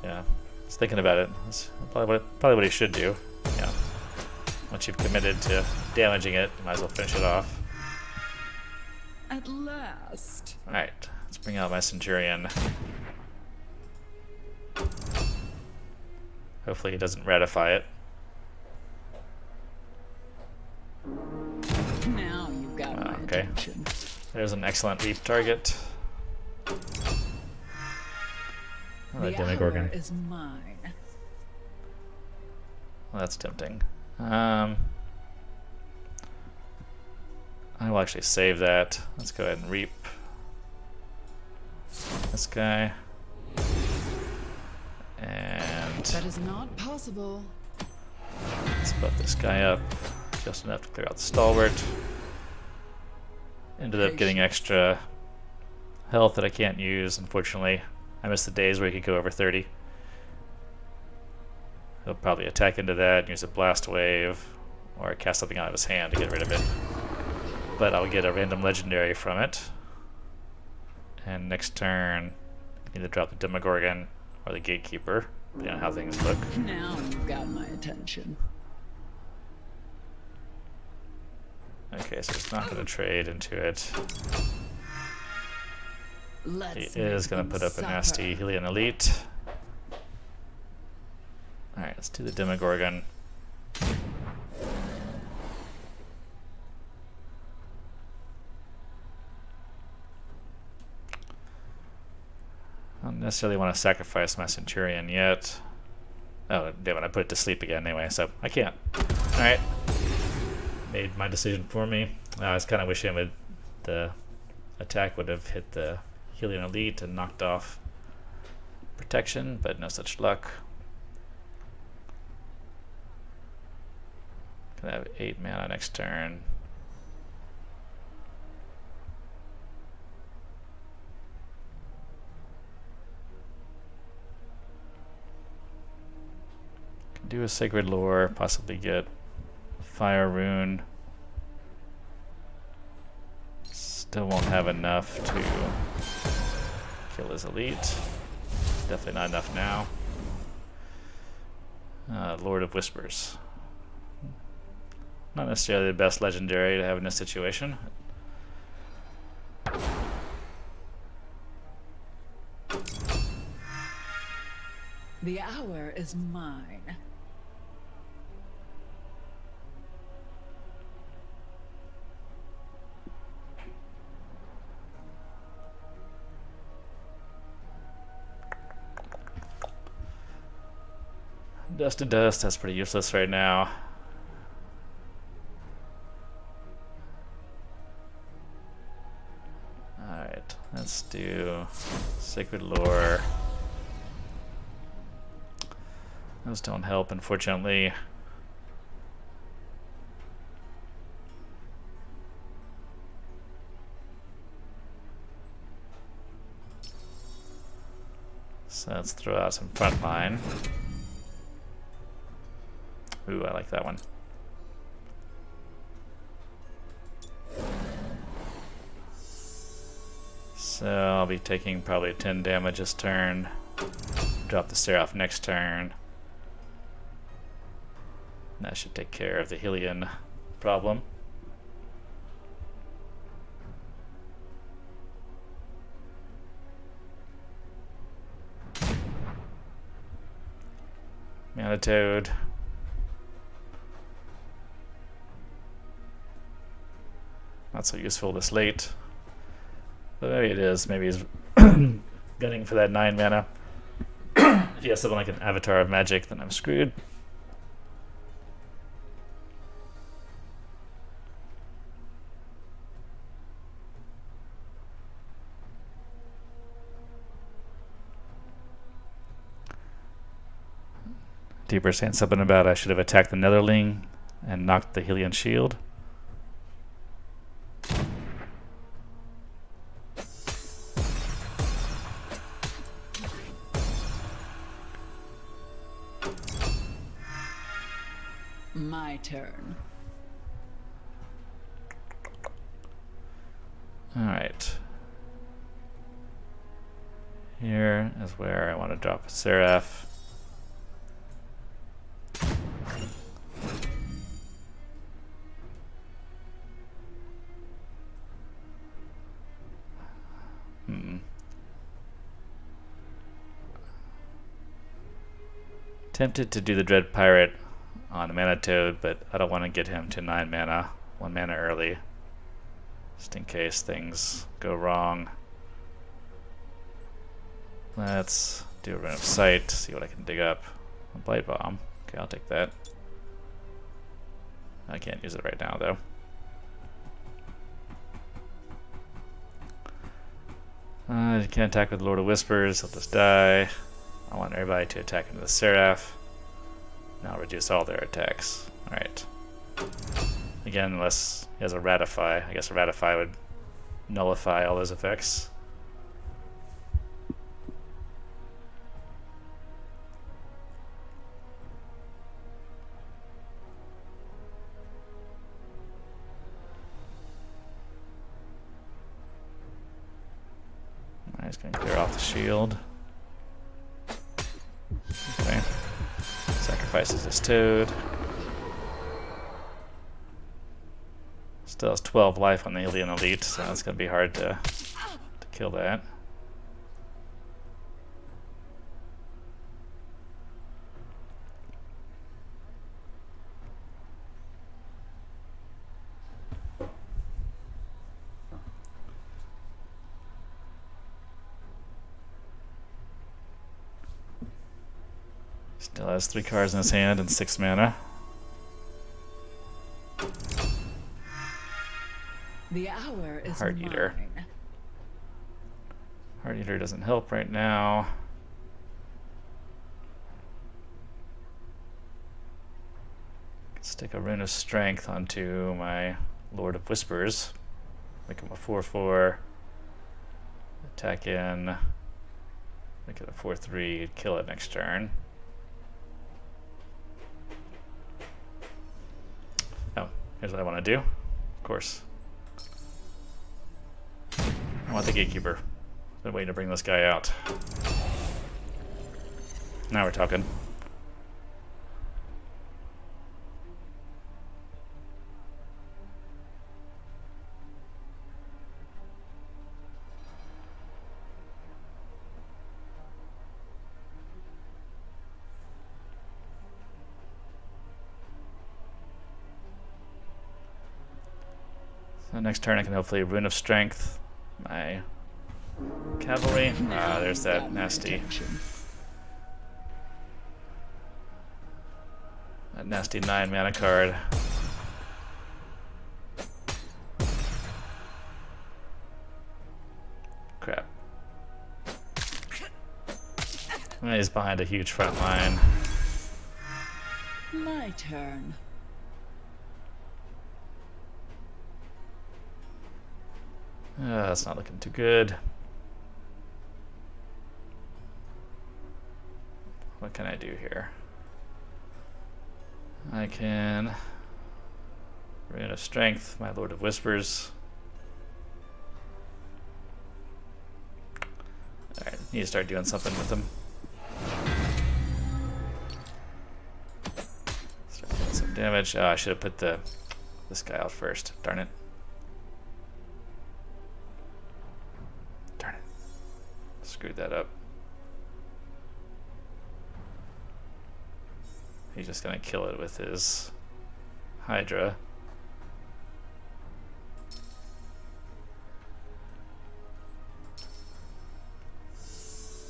Yeah, I was thinking about it. That's probably what he should do. Yeah. Once you've committed to damaging it, you might as well finish it off. At last. Alright, let's bring out my Centurion. Hopefully he doesn't ratify it. Now you've got my Okay. attention. There's an excellent reap target. Oh, The Demogorgon. hour is mine. Well, that's tempting. I will actually save that. Let's go ahead and reap this guy. And That is not possible. let's buff this guy up just enough to clear out the Stalwart. Ended up getting extra health that I can't use, unfortunately. I missed the days where he could go over 30. He'll probably attack into that and use a Blast Wave, or cast something out of his hand to get rid of it. But I'll get a random legendary from it. And next turn, either drop the Demogorgon or the Gatekeeper, depending on how things look. Now you've got my attention. Okay, so he's not going to trade into it. Let's He is going to put up a nasty Hylian Elite. Alright, let's do the Demogorgon. I don't necessarily want to sacrifice my Centurion yet. Oh, damn it, I put it to sleep again anyway, so I can't. Alright. Made my decision for me. I was kind of wishing the attack would have hit the Hylian Elite and knocked off protection, but no such luck. Gonna have 8 mana next turn. Can do a Sacred Lore, possibly get Fire Rune. Still won't have enough to kill his elite. Definitely not enough now. Lord of Whispers. Not necessarily the best legendary to have in this situation. The hour is mine. Dust to dust, that's pretty useless right now. Alright, let's do Sacred Lore. Those don't help, unfortunately. So let's throw out some frontline. Ooh, I like that one. So I'll be taking probably 10 damage this turn. Drop the Seraph next turn. That should take care of the Hylian problem. Manitoad. Not so useful this late. But maybe it is. Maybe he's gunning for that 9 mana. If he has something like an Avatar of Magic, then I'm screwed. Deeper saying something about I should have attacked the Netherling and knocked the Hylian shield. My turn. Alright. Here is where I want to drop a Seraph. Tempted to do the Dread Pirate on a Manitoad, but I don't want to get him to 9 mana, 1 mana early, just in case things go wrong. Let's do a Rune of Sight, see what I can dig up. A Blight Bomb. Okay, I'll take that. I can't use it right now, though. I can't attack with Lord of Whispers, he'll just die. I want everybody to attack into the Seraph. Now reduce all their attacks. Alright. Again, unless he has a Ratify. I guess a Ratify would nullify all those effects. Alright, he's going to clear off the shield. Okay. Sacrifices his Toad. Still has 12 life on the Alien Elite, so it's going to be hard to kill that. Still has 3 cards in his hand and 6 mana. The hour is Heart Eater. mine. Heart Eater doesn't help right now. Stick a Rune of Strength onto my Lord of Whispers. Make him a 4/4. Attack in. Make it a 4/3. Kill it next turn. Oh, here's what I want to do. Of course. I want the Gatekeeper. Been waiting to bring this guy out. Now we're talking. So next turn I can hopefully Rune of Strength my cavalry. Ah, there's that nasty That nasty 9 mana card. Crap. And he's behind a huge front line. My turn. That's not looking too good. What can I do here? I can Rune of Strength, my Lord of Whispers. Alright, need to start doing something with them. Start doing some damage. Oh, I should have put this guy out first. Darn it. Darn it. Screwed that up. He's just gonna kill it with his Hydra.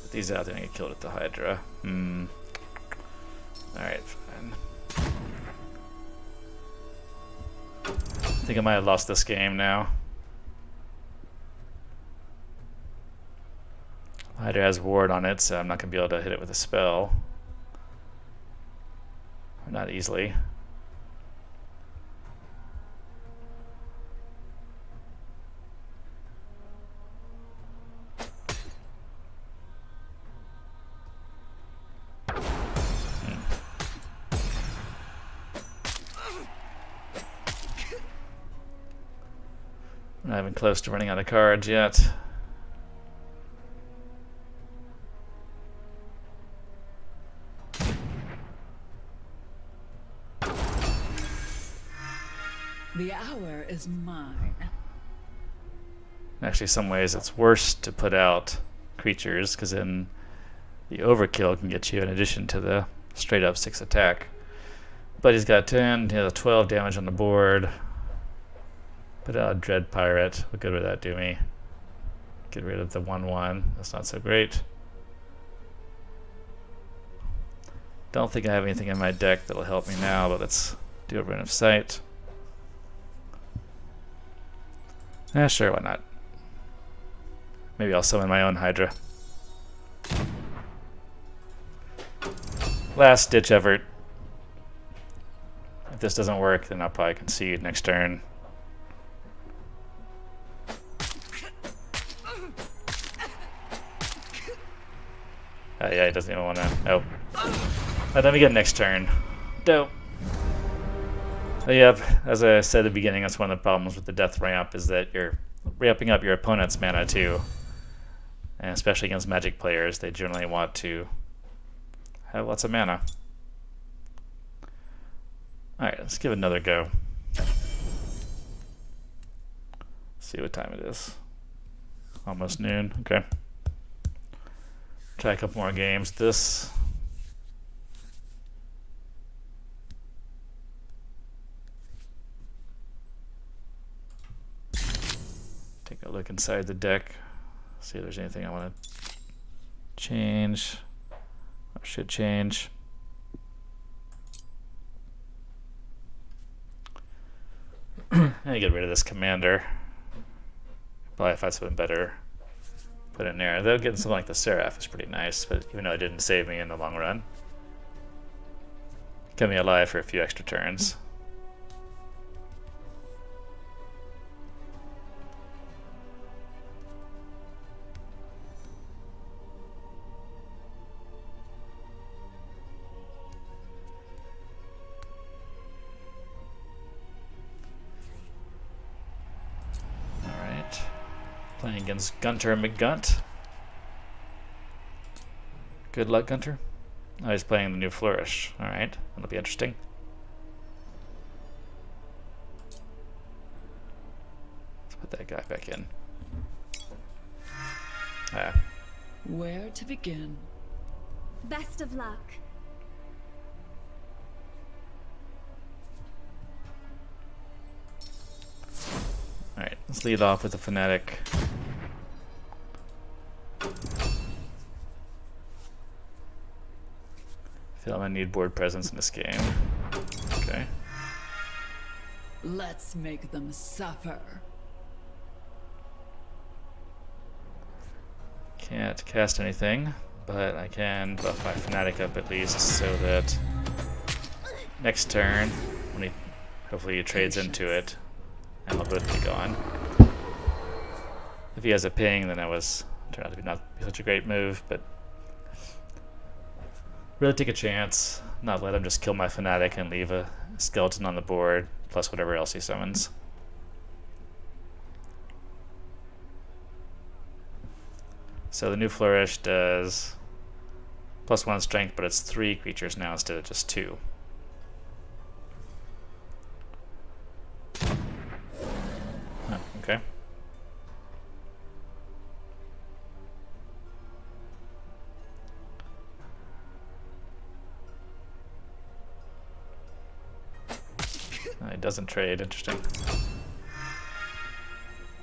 Put these out there and get killed with the Hydra. Alright, fine. I think I might have lost this game now. Hydra has ward on it, so I'm not gonna be able to hit it with a spell. Or not easily. I'm not even close to running out of cards yet. The hour is mine. Actually, some ways it's worse to put out creatures, because then the overkill can get you in addition to the straight up 6 attack. But he's got 10, he has 12 damage on the board. Put out a Dread Pirate. What good would that do me? Get rid of the 1/1. That's not so great. Don't think I have anything in my deck that'll help me now, but let's do a Rune of Sight. Yeah, sure, why not? Maybe I'll summon my own Hydra. Last ditch effort. If this doesn't work, then I'll probably concede next turn. Yeah, he doesn't even want to. Oh. Let me get next turn. Dope. Yep, as I said at the beginning, that's one of the problems with the death ramp, is that you're ramping up your opponent's mana too. And especially against Magic players, they generally want to have lots of mana. Alright, let's give it another go. see what time it is. Almost noon. Okay. Try a couple more games. This. Take a look inside the deck. See if there's anything I want to change or should change. I get rid of this commander. Probably find something better. Put in there. Though getting something like the Seraph is pretty nice, but even though it didn't save me in the long run, kept me alive for a few extra turns. Playing against Gunter McGunt. Good luck, Gunter. Oh, he's playing the new Flourish. Alright, that'll be interesting. Let's put that guy back in. Ah. Where to begin? Best of luck. Alright, let's lead off with the Fanatic. Feel I'm gonna need board presence in this game. Okay. Let's make them suffer. Can't cast anything, but I can buff my Fanatic up at least so that next turn, when hopefully he trades into it, and I'll both be gone. If he has a ping, then that turned out to be not such a great move, but really take a chance, not let him just kill my Fanatic and leave a skeleton on the board, plus whatever else he summons. So the new Flourish does +1 strength, but it's 3 creatures now instead of just 2. Huh, okay. It doesn't trade. Interesting.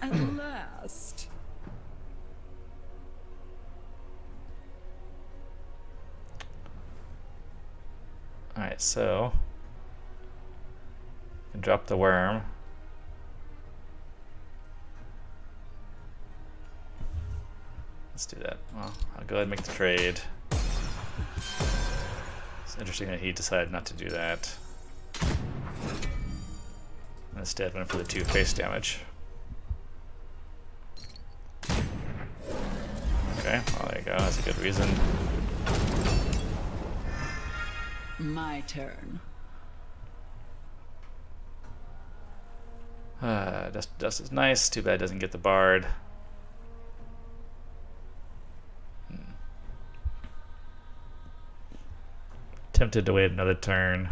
At last. Alright, so you can drop the worm. Let's do that. Well, I'll go ahead and make the trade. It's interesting that he decided not to do that. Instead went for the 2 face damage. Okay, well there you go, that's a good reason. My turn. Dust is nice, too bad it doesn't get the Bard. Tempted to wait another turn.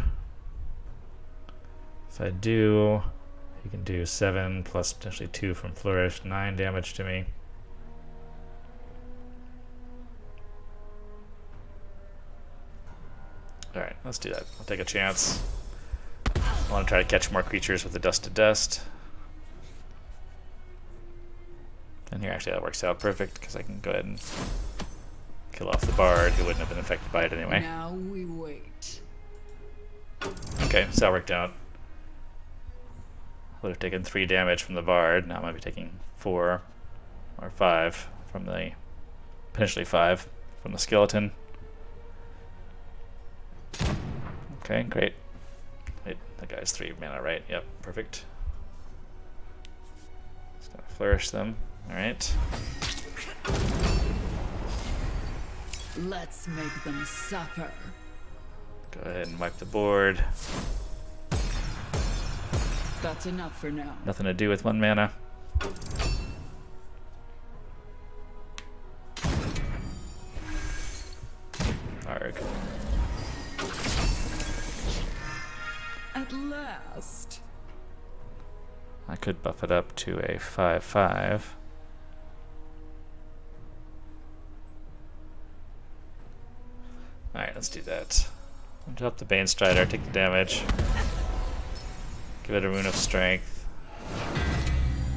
If I do, he can do 7 plus potentially 2 from Flourish, 9 damage to me. Alright, let's do that. I'll take a chance. I want to try to catch more creatures with the Dust to Dust. And here actually that works out perfect because I can go ahead and kill off the Bard who wouldn't have been affected by it anyway. Now we wait. Okay, so that worked out. Would have taken 3 damage from the Bard. Now I might be taking 4 or 5 from the, potentially 5 from the Skeleton. Okay, great. Wait, that guy's 3 mana, right? Yep, perfect. Just gonna flourish them. Alright. Let's make them suffer. Go ahead and wipe the board. That's enough for now. Nothing to do with 1 mana. Arg. At last. I could buff it up to a 5/5. Alright, let's do that. Drop the Bane Strider, take the damage. Give it a Rune of Strength.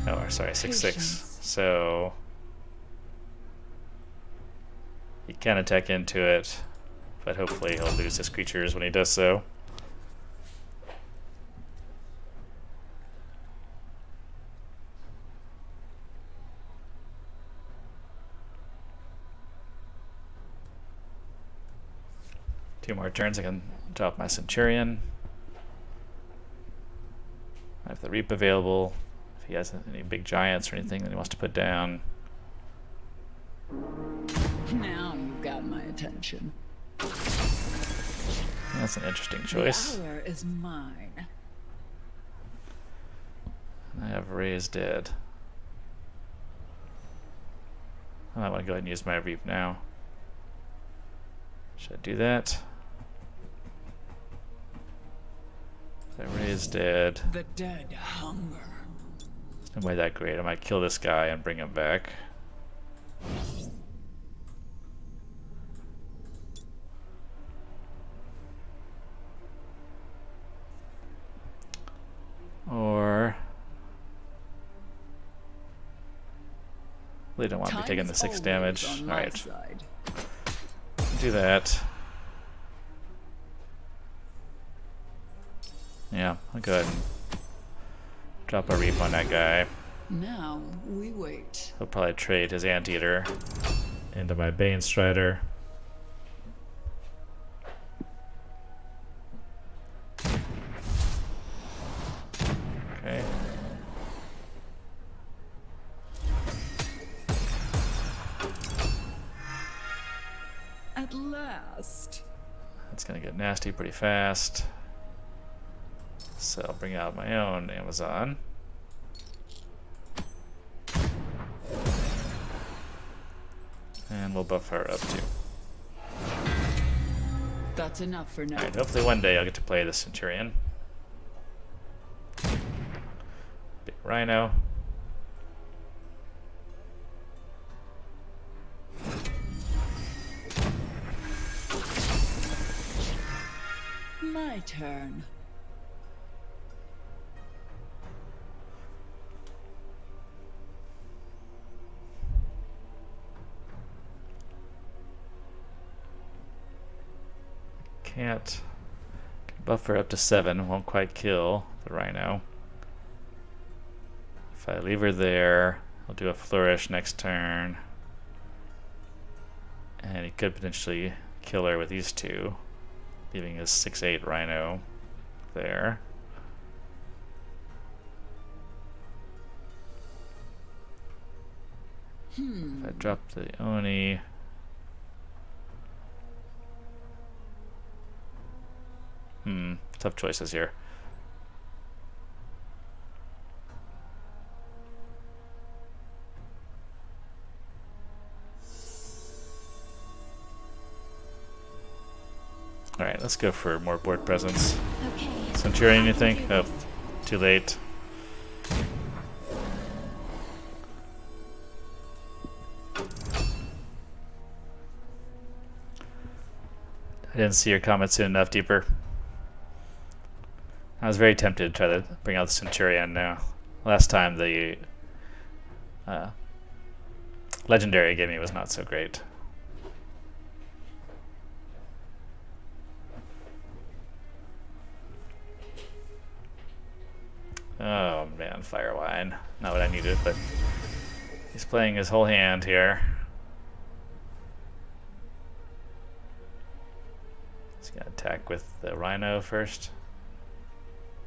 Oh, sorry, 6/6. So he can attack into it, but hopefully he'll lose his creatures when he does so. Two more turns, I can drop my Centurion. I have the Reap available. If he has any big giants or anything that he wants to put down. Now you got my attention. That's an interesting choice. The hour is mine. I have Ray's dead. I might want to go ahead and use my Reap now. Should I do that? So Ray's dead. The dead hunger. It's no way that great. I might kill this guy and bring him back. Or they don't want me taking the 6 damage. Alright. Do that. Yeah, I'll go ahead and drop a Reap on that guy. Now we wait. He'll probably trade his Anteater into my Bane Strider. Okay. At last. That's gonna get nasty pretty fast. So I'll bring out my own Amazon. And we'll buff her up too. That's enough for now. Alright, hopefully one day I'll get to play the Centurion. Big Rhino. My turn. Can't buffer up to 7, won't quite kill the Rhino. If I leave her there, I'll do a Flourish next turn. And he could potentially kill her with these two, leaving his 6/8 Rhino there. If I drop the Oni, tough choices here. Alright, let's go for more board presence. Okay. Centurion, you think? Oh, too late. I didn't see your comment soon enough, Deeper. I was very tempted to try to bring out the Centurion now. Last time the legendary gave me was not so great. Oh man, Firewine. Not what I needed, but he's playing his whole hand here. He's gonna attack with the Rhino first.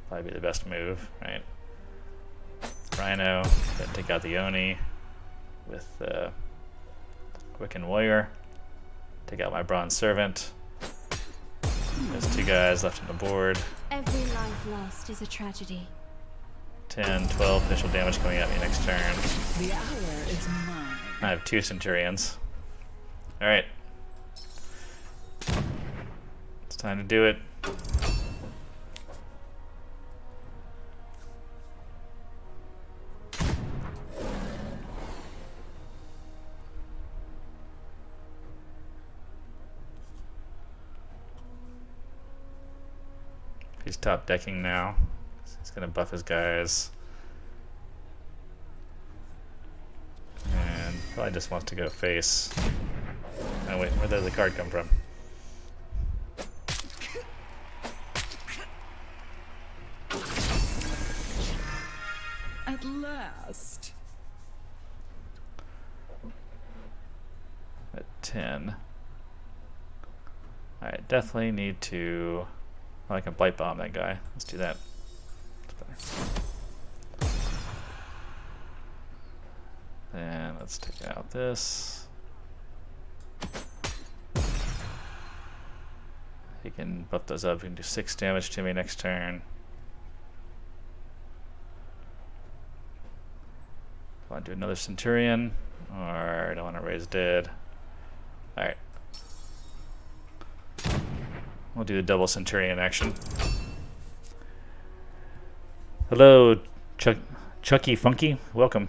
Probably be the best move, right? Rhino, then take out the Oni with the Quicken Warrior. Take out my Bronze Servant. There's 2 guys left on the board. Every life lost is a tragedy. 10, 12 initial damage coming at me next turn. The hour is mine. I have 2 Centurions. Alright. It's time to do it. He's top decking now. He's gonna buff his guys. And probably just wants to go face. Oh wait, where did the card come from? At last. At 10. Alright, definitely need to... I can Blight Bomb that guy. Let's do that. That's better. And let's take out this. He can buff those up. He can do 6 damage to me next turn. Do I want to do another Centurion? Or do I want to raise dead? Alright. We'll do the double Centurion action. Hello, Chucky Funky. Welcome.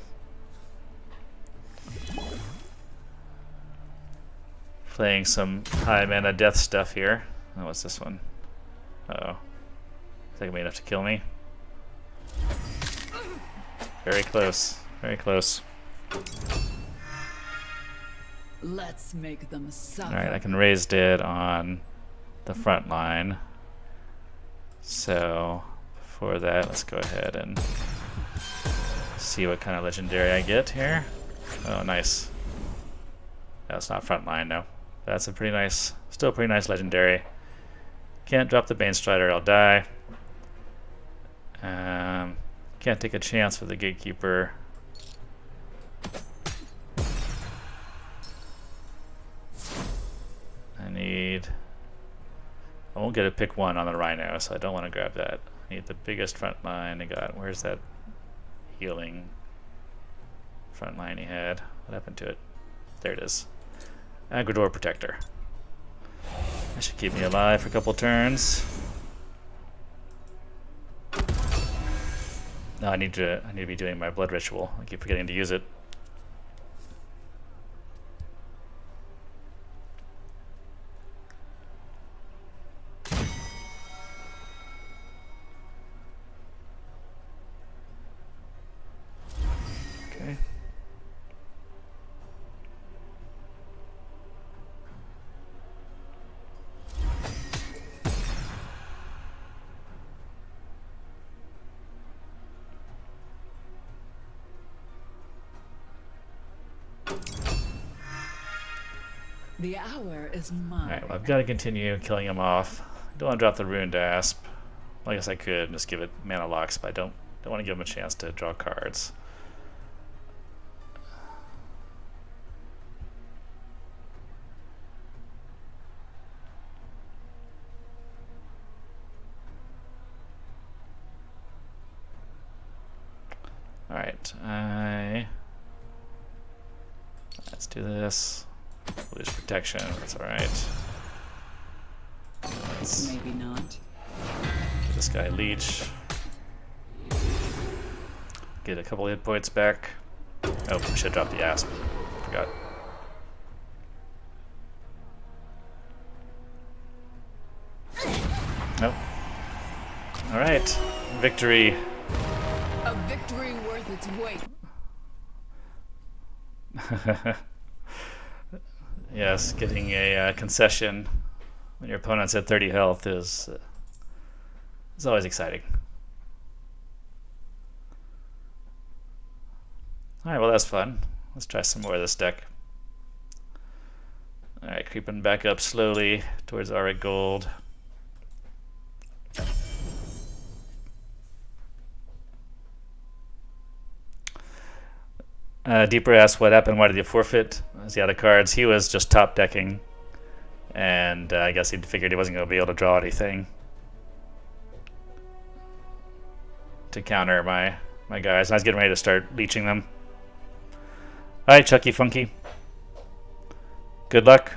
Playing some high mana death stuff here. Oh, what's this one? Uh-oh. Is that gonna be enough to kill me? Very close. Very close. Let's make them suffer. Alright, I can raise dead on the front line. So, for that, let's go ahead and see what kind of legendary I get here. Oh, nice. That's not front line, no. That's a pretty nice, still a pretty nice legendary. Can't drop the Bane Strider, I'll die. Can't take a chance with the Gatekeeper. I won't get a pick 1 on the Rhino, so I don't want to grab that. I need the biggest front line I got. Where's that healing front line he had? What happened to it? There it is. Agridor Protector. That should keep me alive for a couple turns. No, I need to be doing my blood ritual. I keep forgetting to use it. Okay. The hour is mine. Alright, well, I've got to continue killing him off. I don't want to drop the Ruined Asp. Well, I guess I could just give it mana locks, but I don't want to give him a chance to draw cards. Alright, let's do this. Lose protection, that's alright. Let's Maybe not. give this guy Leech. Get a couple hit points back. Oh, I should drop the Asp. Forgot. Nope. Alright, victory. A victory worth its weight. Yes, getting a concession when your opponent's at 30 health is always exciting. Alright, well that's fun. Let's try some more of this deck. Alright, creeping back up slowly towards Auric Gold. Deeper asked what happened, why did you forfeit? As he had the cards, he was just top decking. And I guess he figured he wasn't going to be able to draw anything to counter my guys. And I was getting ready to start leeching them. Alright, Chucky Funky. Good luck.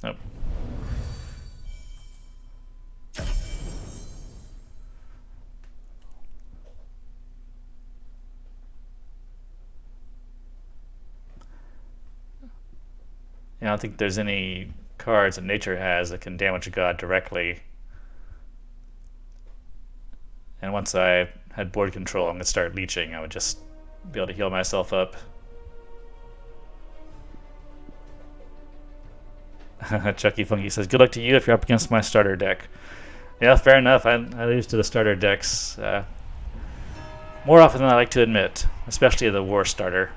Nope. I don't think there's any cards that nature has that can damage a god directly. And once I had board control, I'm going to start leeching. I would just be able to heal myself up. Chucky Funky says, good luck to you if you're up against my starter deck. Yeah, fair enough. I lose to the starter decks more often than I like to admit, especially the war starter.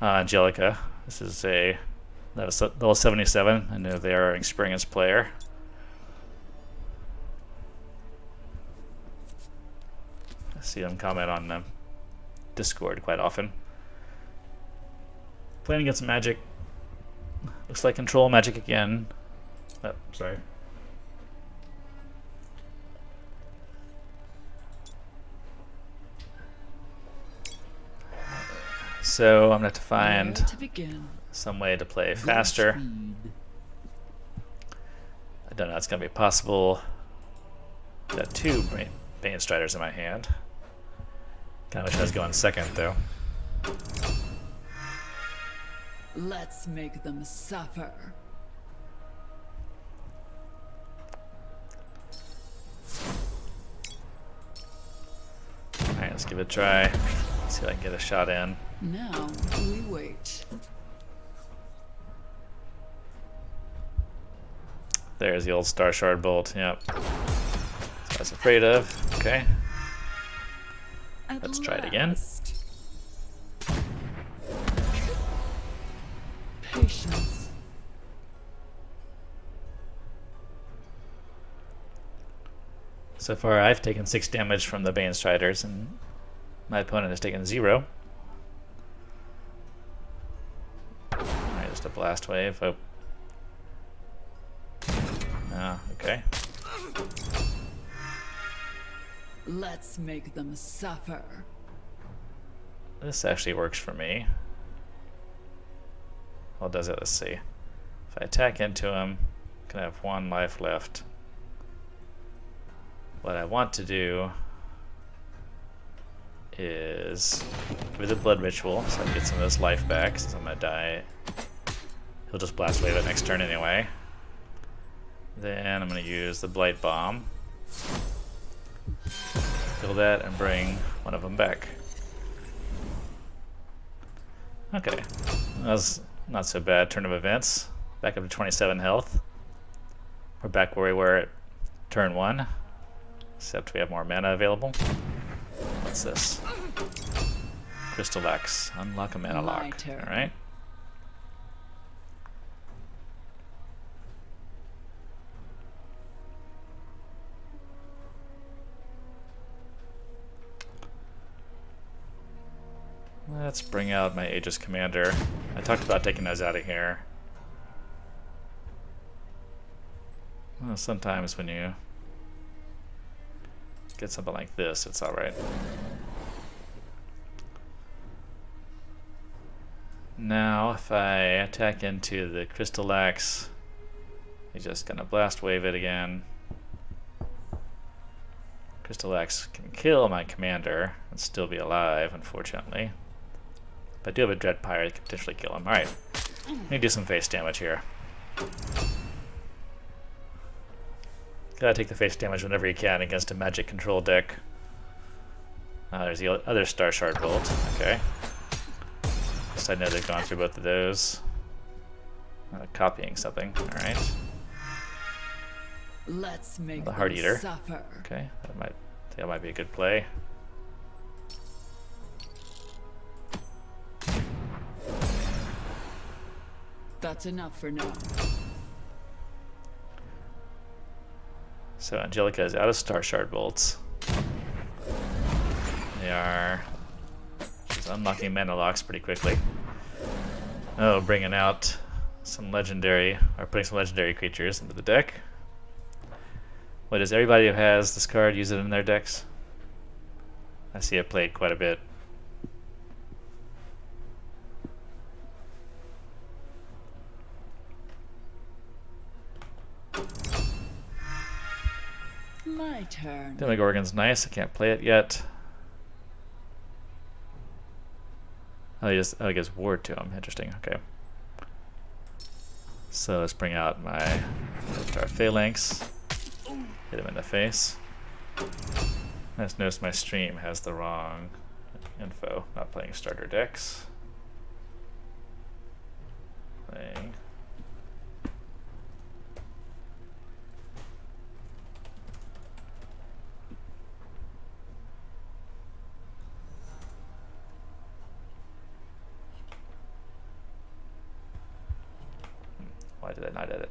Angelica. This is a level 77. I know they are an experienced player. I see them comment on Discord quite often. Playing against Magic. Looks like control Magic again. Oh, sorry. So I'm going to have to find some way to play faster. I don't know if it's going to be possible. Got two Bane Striders in my hand. Kind of wish I was going second, though. Let's make them suffer. Alright, let's give it a try. See if I can get a shot in. Now we wait. There's the old Star Shard Bolt, yep. That's what I was afraid of. Okay. Let's try it again. Patience. So far I've taken 6 damage from the Bane Striders and my opponent has taken 0. Alright, just a blast wave. Oh. Ah, okay. Let's make them suffer. This actually works for me. Well, does it? Let's see. If I attack into him, I can have 1 life left. What I want to do is with a blood ritual, so I can get some of this life back, since I'm gonna die. He'll just blast wave it next turn anyway. Then I'm gonna use the Blight Bomb. Kill that and bring one of them back. Okay, that was not so bad. Turn of events. Back up to 27 health. We're back where we were at turn 1, except we have more mana available. What's this? Crystal Axe. Unlock a mana lock. Alright. Let's bring out my Aegis Commander. I talked about taking those out of here. Well, sometimes when you get something like this, it's alright. Now, if I attack into the Crystal Axe, he's just gonna blast wave it again. Crystal Axe can kill my commander and still be alive, unfortunately. But I do have a Dread Pyre that can potentially kill him. Alright, let me do some face damage here. Gotta take the face damage whenever you can against a magic control deck. There's the other Star Shard Bolt. Okay. Just I know they've gone through both of those. Copying something. Alright. Let's make The Heart Eater. Suffer. Okay, that might be a good play. That's enough for now. So Angelica is out of Star Shard Bolts. She's unlocking mana locks pretty quickly. Oh, bringing out some legendary, or putting some legendary creatures into the deck. What, does everybody who has this card use it in their decks? I see it played quite a bit. My turn. Demogorgon's nice. I can't play it yet. Oh, he gives ward to him. Interesting. Okay. So let's bring out my Minotaur Phalanx. Hit him in the face. I just noticed my stream has the wrong info. Not playing starter decks. Playing. Why did I not edit?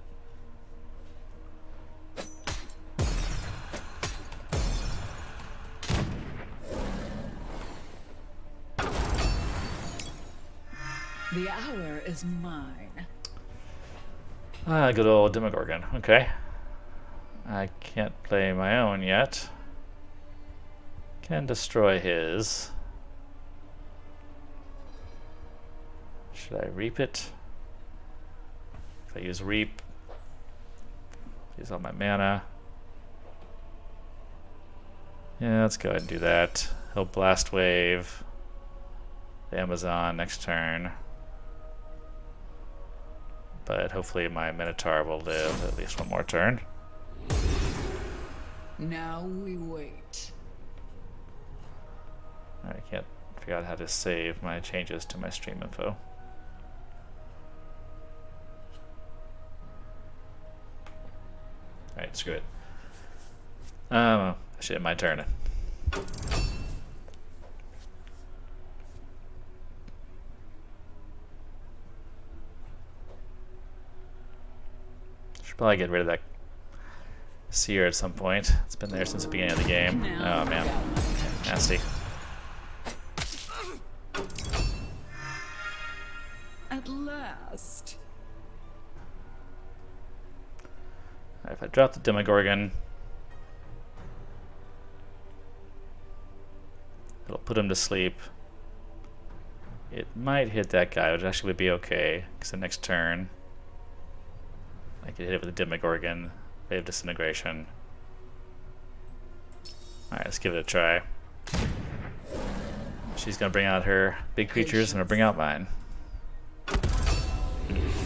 The hour is mine. Ah, good old Demogorgon. Okay. I can't play my own yet. Can destroy his. Should I reap it? If I use reap, use all my mana. Yeah, let's go ahead and do that. He'll blast wave the Amazon next turn. But hopefully my Minotaur will live at least one more turn. Now we wait. I can't figure out how to save my changes to my stream info. Alright, screw it. Shit, my turn. Should probably get rid of that seer at some point. It's been there since the beginning of the game. Now Oh man, got my attention. nasty. At last. Alright, if I drop the Demogorgon, it'll put him to sleep. It might hit that guy, which actually would be okay, because the next turn I could hit it with a Demogorgon, Wave Disintegration. Alright, let's give it a try. She's gonna bring out her big creatures, I'm gonna bring out mine.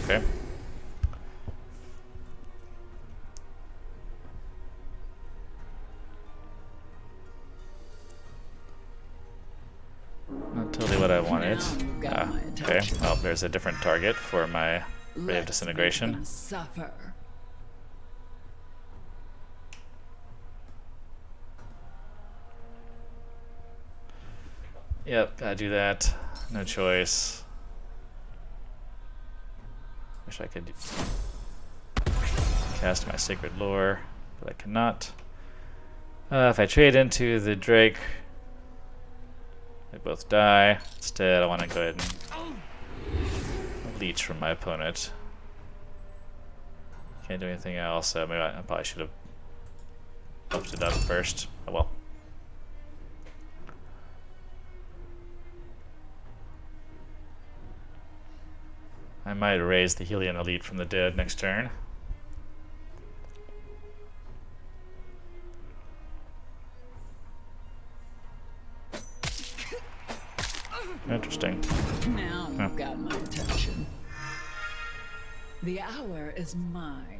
Okay. Not totally what I wanted. Now you got my Okay, attention. well, there's a different target for my Wave Let's Disintegration. make them suffer. Yep, gotta do that. No choice. Wish I could cast my Sacred Lore, but I cannot. If I trade into the Drake, they both die. Instead, I want to go ahead and leech from my opponent. Can't do anything else, so maybe I probably should have buffed it up first. Oh well. I might raise the Helion Elite from the dead next turn. Interesting. Now you've got my attention. The hour is mine.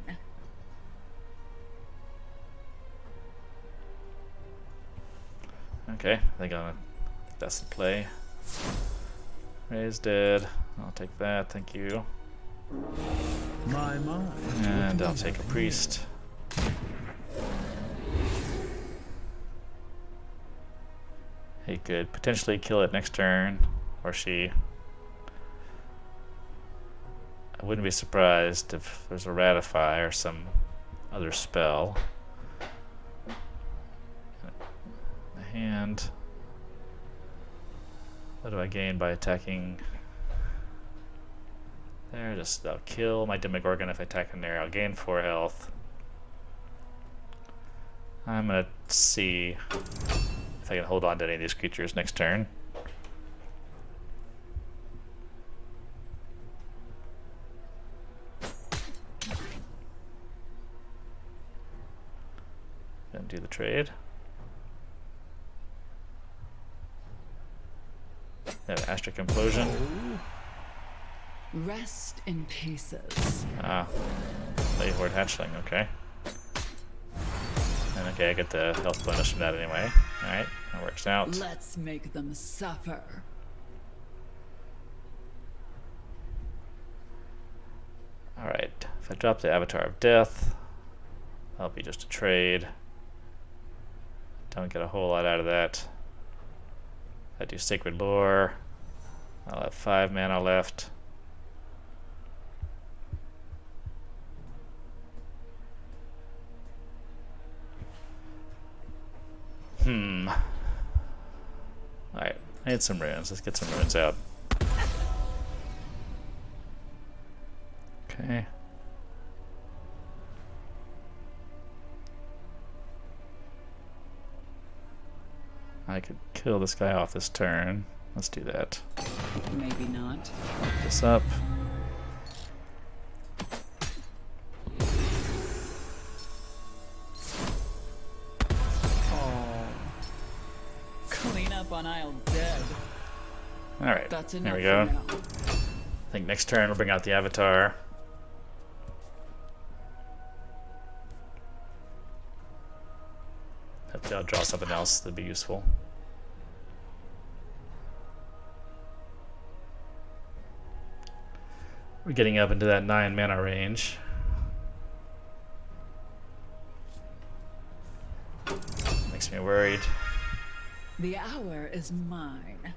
Okay, I think that's the play. Ray's dead. I'll take that, thank you. My mind. And I'll take a priest. He could potentially kill it next turn, or she. I wouldn't be surprised if there's a Ratify or some other spell. The hand. What do I gain by attacking? There, just I'll kill my Demogorgon if I attack him there. I'll gain 4 health. I'm gonna see if I can hold on to any of these creatures next turn. Then do the trade. Then Astric Implosion. Rest in pieces. Ah, Late Horde Hatchling, okay. And okay, I get the health bonus from that anyway. Alright, that works out. Let's make them suffer. Alright, if I drop the Avatar of Death, that'll be just a trade. Don't get a whole lot out of that. If I do Sacred Lore, I'll have 5 mana left. Alright, I need some runes. Let's get some runes out. Okay. I could kill this guy off this turn. Let's do that. Maybe not. Lock this up. Clean up on Isle Dead. Alright, That's there enough we go. for now. I think next turn we'll bring out the Avatar. Hopefully I'll draw something else that'd be useful. We're getting up into that 9 mana range. Makes me worried. The hour is mine.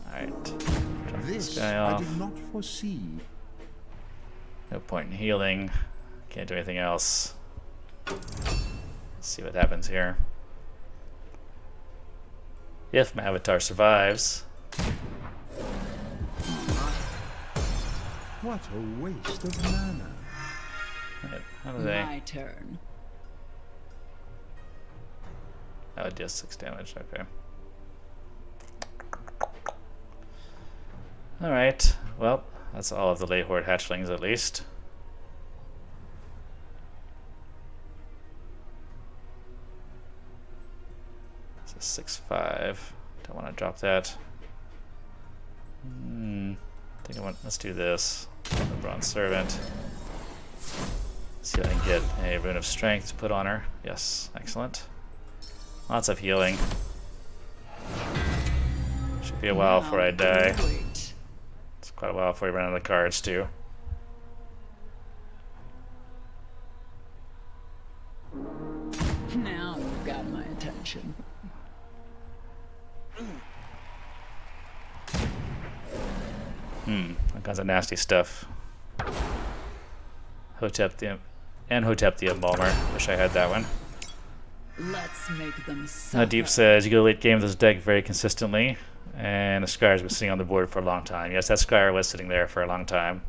Alright. Drop this This guy I off. did not foresee. No point in healing. Can't do anything else. Let's see what happens here. If my Avatar survives. What a waste of mana. Right, how do they? My turn. Oh, it does 6 damage. Okay. Alright. Well, that's all of the Late Horde hatchlings at least. It's a 6/5. Don't want to drop that. I think I want. Let's do this. The Bronze Servant. See if I can get a Rune of Strength to put on her. Yes, excellent. Lots of healing. Should be a while before I die. Wait. It's quite a while before we run out of cards too. Now you've got my attention. All kinds of nasty stuff. Hotep the Embalmer. Wish I had that one. Let's make them suffer. Deep says you go late game with this deck very consistently, and the Skyre's been sitting on the board for a long time. Yes, that Skyre was sitting there for a long time.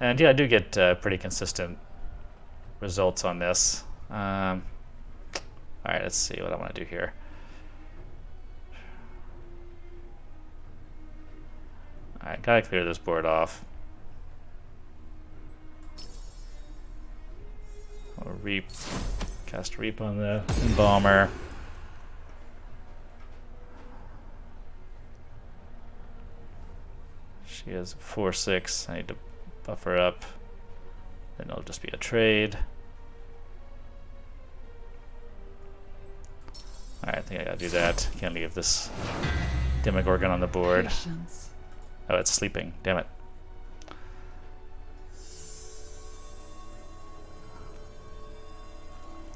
And yeah, I do get pretty consistent results on this. Alright, let's see what I want to do here. Alright, gotta clear this board off. I'll cast Reap on the Embalmer. She has 4/6. I need to buff her up. Then it'll just be a trade. Alright, I think I gotta do that. Can't leave this Demogorgon on the board. Patience. Oh, it's sleeping. Damn it.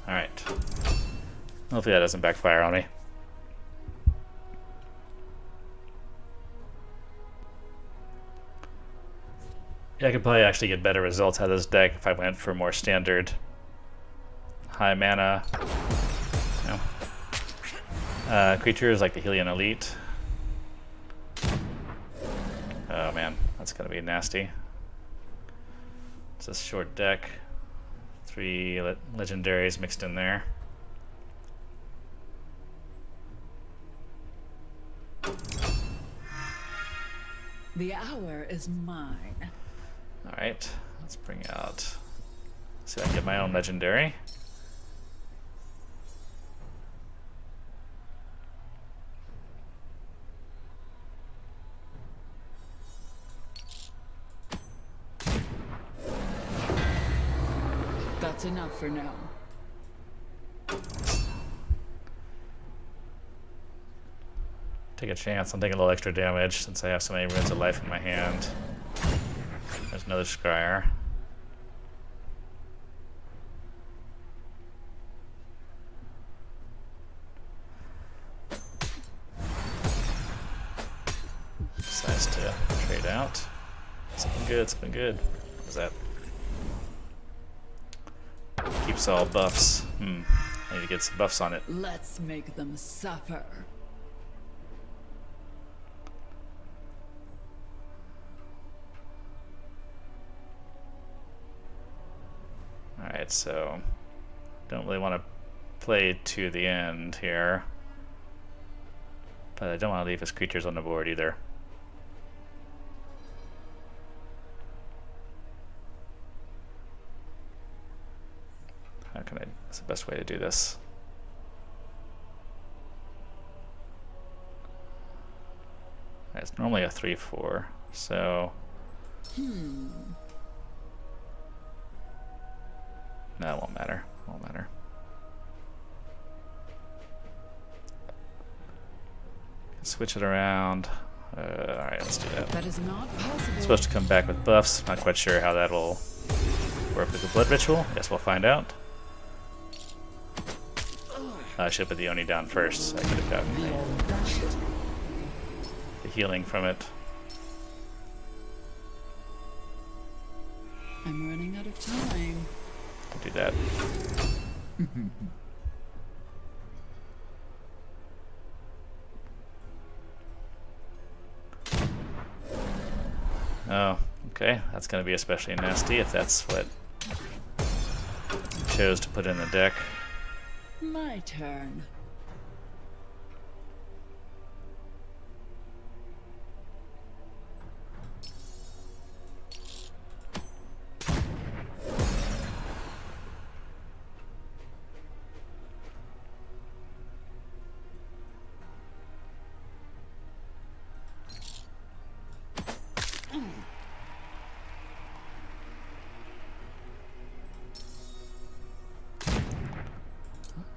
Alright. Hopefully that doesn't backfire on me. Yeah, I could probably actually get better results out of this deck if I went for more standard high mana creatures like the Hylian Elite. Oh man, that's gonna be nasty. It's a short deck. 3 legendaries mixed in there. The hour is mine. Alright, let's bring out. See if I can get my own legendary. That's enough for now. Take a chance on taking a little extra damage since I have so many runes of life in my hand. There's another scryer. It's nice to trade out. Something good, something good. What is that? Keeps all buffs. I need to get some buffs on it. Let's make them suffer. Alright, so don't really want to play to the end here. But I don't want to leave his creatures on the board either. How can I, what's the best way to do this? It's normally a 3/4, so no, it won't matter. It won't matter. Switch it around. Alright, let's do that. That is not possible. It's supposed to come back with buffs. Not quite sure how that'll work with the blood ritual. Guess we'll find out. I should put the Oni down first, so I could have gotten the healing from it. I'm running out of time. I'll do that. Oh, okay. That's going to be especially nasty if that's what I chose to put in the deck. My turn.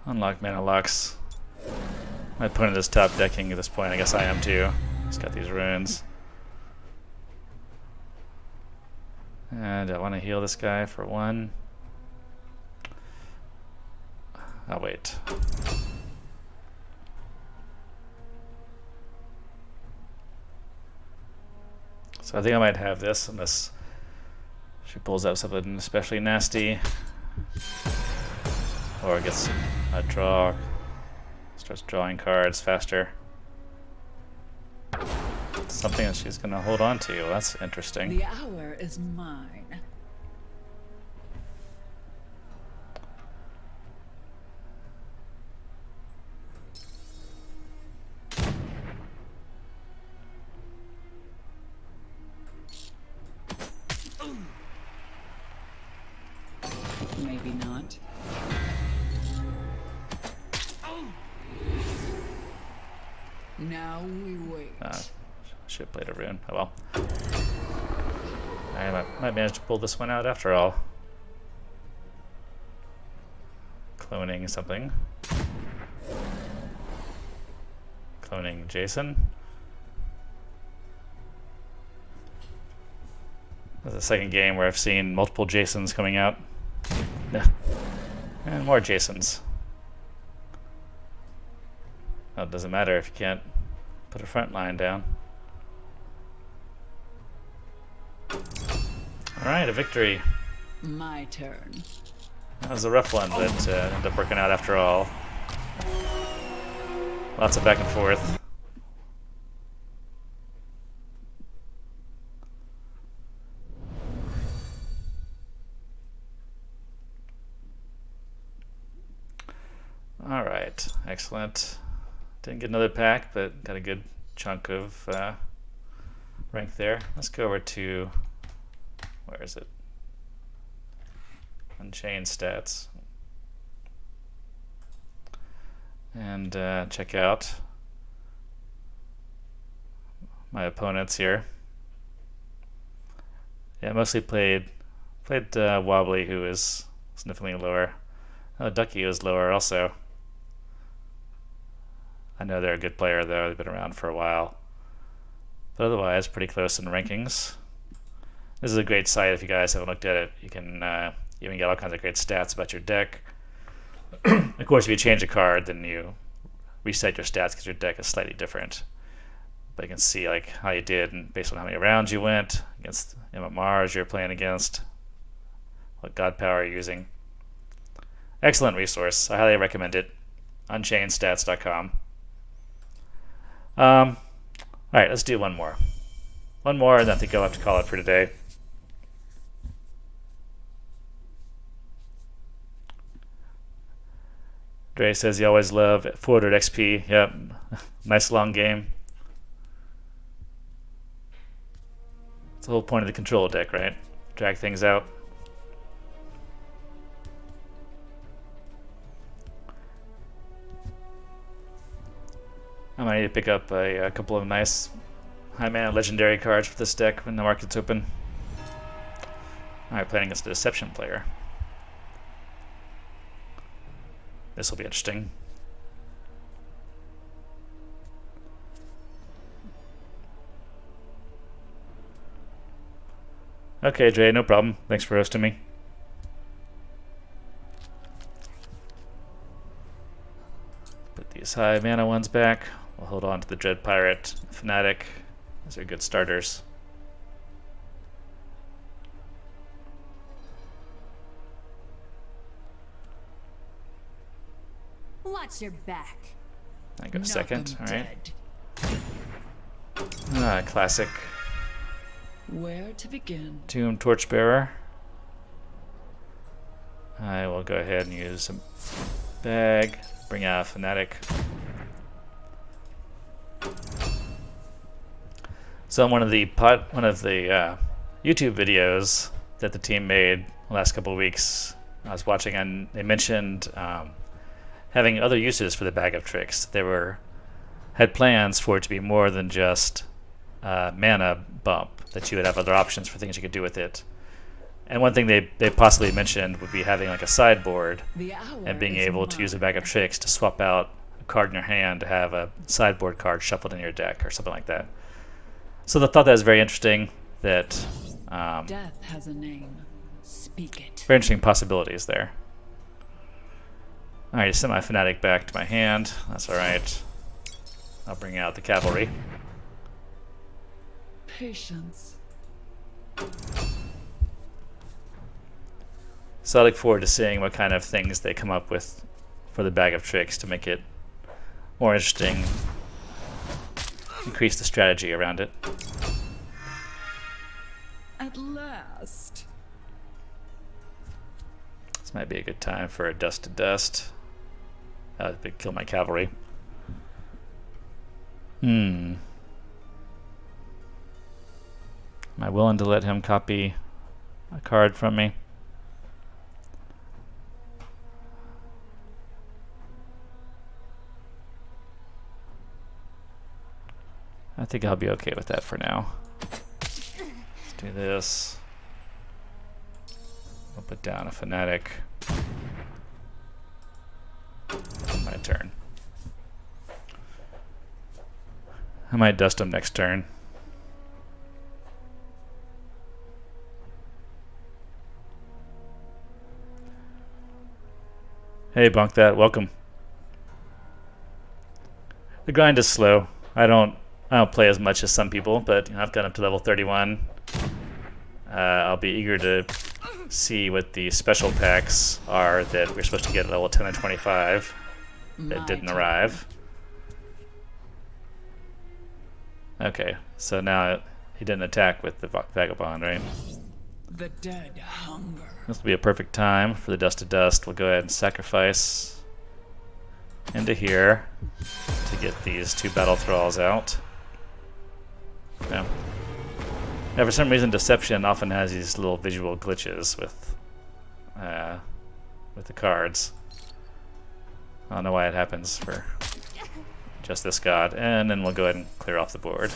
Unlock mana locks. My opponent is top decking at this point. I guess I am too. He's got these runes. And I want to heal this guy for 1. I'll wait. So I think I might have this unless she pulls out something especially nasty. Or gets a draw, starts drawing cards faster. Something that she's going to hold on to. Well, that's interesting. The hour is mine. Maybe not. Now we wait. Should have played a rune. Oh well. I might manage to pull this one out after all. Cloning something. Cloning Jason. This is the second game where I've seen multiple Jasons coming out. And more Jasons. Well, it doesn't matter if you can't put a front line down. Alright, a victory. My turn. That was a rough one, but ended up working out after all. Lots of back and forth. Alright, excellent. Didn't get another pack, but got a good chunk of rank there. Let's go over to, where is it? Unchained stats. And check out my opponents here. Yeah, mostly played Wobbly, who is significantly lower. Oh, Ducky was lower also. I know they're a good player though, they've been around for a while. But otherwise, pretty close in rankings. This is a great site if you guys haven't looked at it. You can even get all kinds of great stats about your deck. Of course, if you change a card, then you reset your stats because your deck is slightly different. But you can see like how you did and based on how many rounds you went against MMRs you're playing against, what god power you're using. Excellent resource. I highly recommend it. Unchainedstats.com. All right, let's do one more. One more, and I think I'll have to call it for today. Dre says you always love 400 XP. Yep, nice long game. It's the whole point of the control deck, right? Drag things out. I might need to pick up a couple of nice high mana legendary cards for this deck when the market's open. Alright, playing against a Deception player. This will be interesting. Okay, Jay, no problem. Thanks for hosting me. Put these high mana ones back. We'll hold on to the Dread Pirate, Fnatic. Those are good starters. Watch your back. I go second. All right. Dead. Classic Where to begin? Tomb Torchbearer. I will go ahead and use a bag. Bring out a Fnatic. So on one of the YouTube videos that the team made the last couple of weeks, I was watching, and they mentioned having other uses for the Bag of Tricks. They had plans for it to be more than just mana bump, that you would have other options for things you could do with it. And one thing they possibly mentioned would be having like a sideboard and being able to use a Bag of Tricks to swap out a card in your hand to have a sideboard card shuffled in your deck or something like that. So I thought that was very interesting. That Death has a name. Speak it. very interesting possibilities there. Alright, send my Fnatic back to my hand. That's alright. I'll bring out the cavalry. Patience. So I look forward to seeing what kind of things they come up with for the Bag of Tricks to make it more interesting. Increase the strategy around it. At last. This might be a good time for a dust to dust. Kill my cavalry. Am I willing to let him copy a card from me? I think I'll be okay with that for now. Let's do this. I'll put down a Fnatic. My turn. I might dust him next turn. Hey, Bunk That, welcome. The grind is slow. I don't play as much as some people, but I've got up to level 31. I'll be eager to see what the special packs are that we're supposed to get at level 10 and 25 that didn't arrive. Okay, so now he didn't attack with the Vagabond, right? The dead hunger. This will be a perfect time for the Dust to Dust. We'll go ahead and sacrifice into here to get these two Battle Thralls out. Yeah. Now, for some reason, Deception often has these little visual glitches with the cards. I don't know why it happens for just this god. And then we'll go ahead and clear off the board.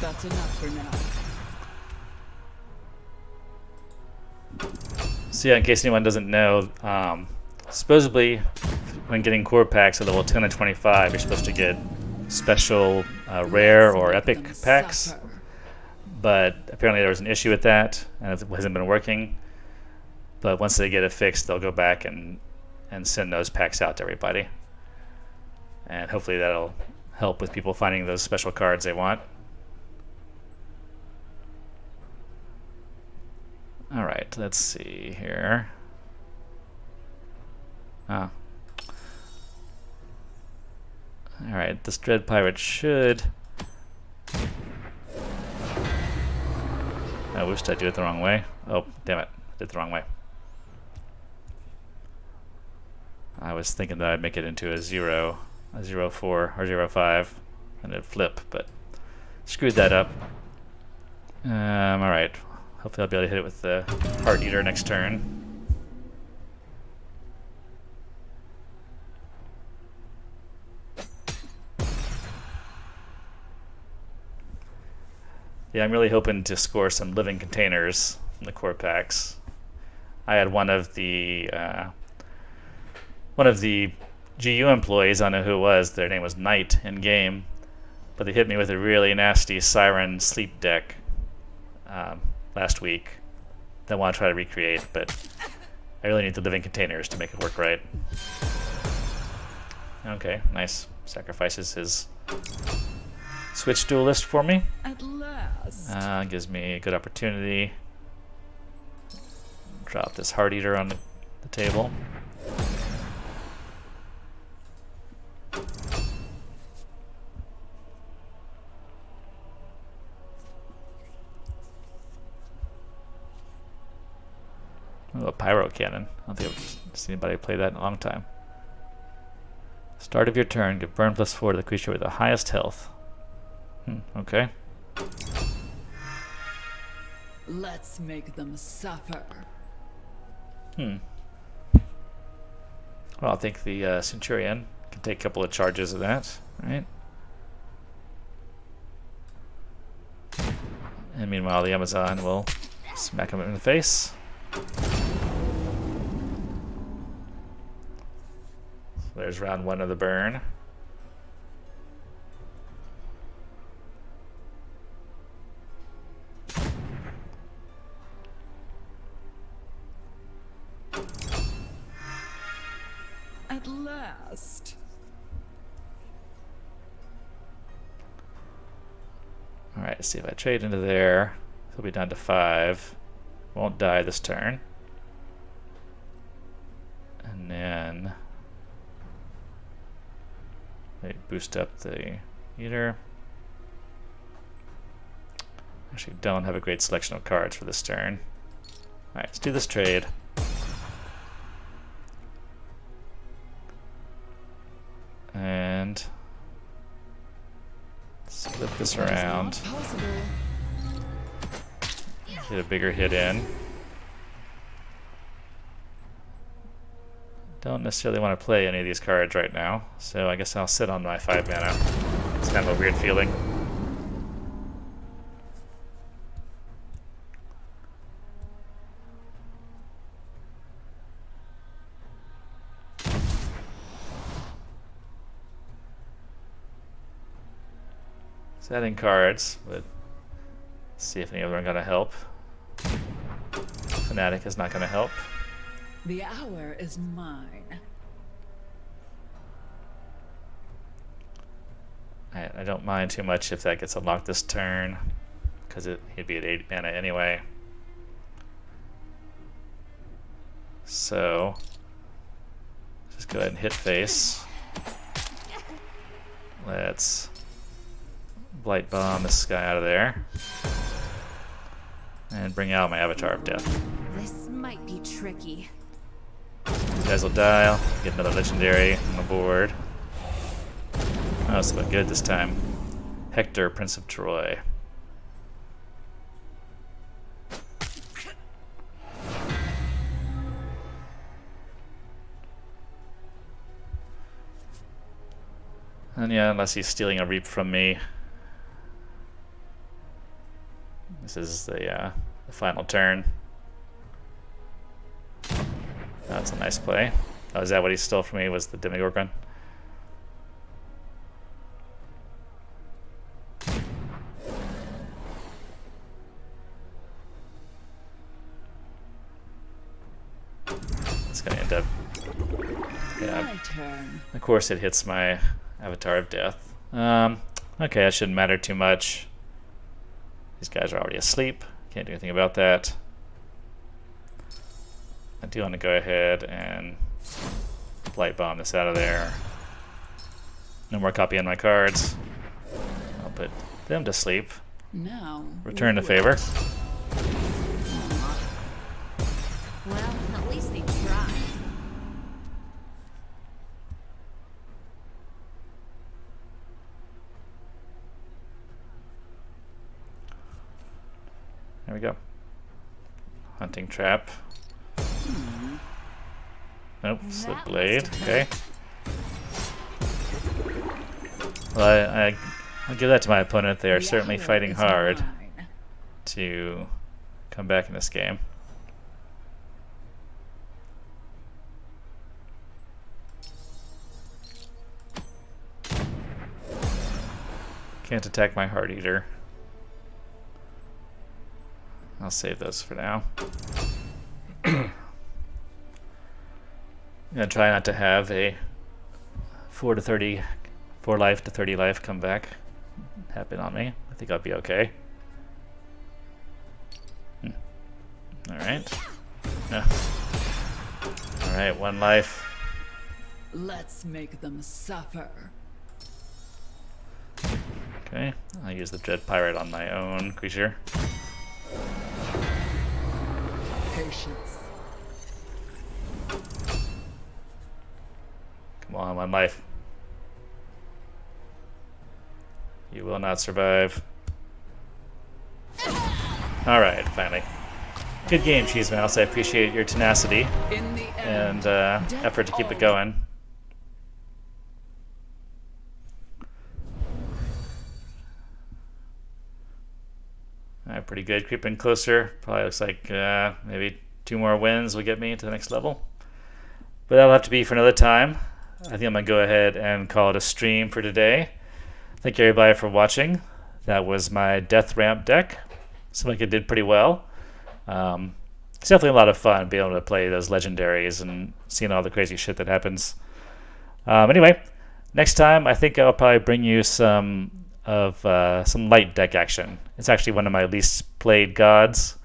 That's enough for now. So yeah, in case anyone doesn't know, supposedly when getting core packs at level 10 and 25, you're supposed to get special rare or Let's make epic them packs. suffer. But apparently there was an issue with that, and it hasn't been working. But once they get it fixed, they'll go back and send those packs out to everybody. And hopefully that'll help with people finding those special cards they want. Alright, let's see here. Oh. Alright, this Dread Pirate should... I wish I did it the wrong way. Oh, damn it. I did it the wrong way. I was thinking that I'd make it into a 0, a 0-4, or 0-5, and it'd flip, but screwed that up. Alright. Hopefully I'll be able to hit it with the Heart Eater next turn. Yeah, I'm really hoping to score some living containers in the core packs. I had one of the GU employees, I don't know who it was, their name was Knight in game, but they hit me with a really nasty Siren sleep deck last week that I want to try to recreate, but I really need the living containers to make it work right. Okay, nice. Sacrifices his Switch Duelist for me. At last. Gives me a good opportunity. Drop this Heart Eater on the table. Oh, a Pyro Cannon. I don't think I've seen anybody play that in a long time. Start of your turn, give burn +4 to the creature with the highest health. Okay. Let's make them suffer. Well, I think the Centurion can take a couple of charges of that, right? And meanwhile, the Amazon will smack him in the face. So there's round 1 of the burn. At last. Alright, let's see if I trade into there. He'll be down to 5. Won't die this turn. And then they boost up the Eater. Actually, don't have a great selection of cards for this turn. Alright, let's do this trade. And flip this around. Get a bigger hit in. Don't necessarily want to play any of these cards right now, so I guess I'll sit on my 5 mana. It's kind of a weird feeling. Adding cards, but let's see if any of them are going to help. Fanatic is not going to help. The hour is mine. I don't mind too much if that gets unlocked this turn, because he'd be at 8 mana anyway. So, just go ahead and hit face. Let's Blight Bomb this guy out of there. And bring out my Avatar of Death. This might be tricky. You guys will die. I'll get another legendary on the board. Oh, it's looking good this time. Hector, Prince of Troy. And yeah, unless he's stealing a Reap from me. This is the final turn. That's a nice play. Oh, is that what he stole from me? Was the Demigorgon? It's gonna end up. Yeah. My turn. Of course, it hits my Avatar of Death. Okay, that shouldn't matter too much. These guys are already asleep. Can't do anything about that. I do want to go ahead and Blight Bomb this out of there. No more copying my cards. I'll put them to sleep. Now. Return the favor. Well, at least they tried. There we go. Hunting trap. Nope, slip That blade. must have Okay. Well, I'll give that to my opponent. They are The certainly hour fighting is hard mine. to come back in this game. Can't attack my Heart Eater. I'll save those for now. I'm gonna try not to have a 4 life to 30 life come back happen on me. I think I'll be okay. Alright. No. Alright, 1 life. Let's make them suffer. Okay, I'll use the Dread Pirate on my own creature. Patience. Come on, 1 life. You will not survive. Alright, finally. Good game, Cheese Mouse. I appreciate your tenacity In the end. and effort to keep it going. Alright, pretty good. Creeping closer. Probably looks like maybe 2 more wins will get me to the next level. But that'll have to be for another time. I think I'm going to go ahead and call it a stream for today. Thank you everybody for watching. That was my Death Ramp deck. Seemed like it did pretty well. It's definitely a lot of fun being able to play those legendaries and seeing all the crazy shit that happens. Anyway, next time I think I'll probably bring you some light deck action. It's actually one of my least played gods,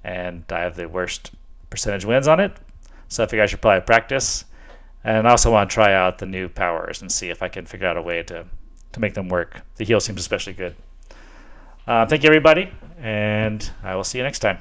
and I have the worst percentage wins on it. So I figure I should probably practice. And I also want to try out the new powers and see if I can figure out a way to make them work. The heal seems especially good. Thank you, everybody, and I will see you next time.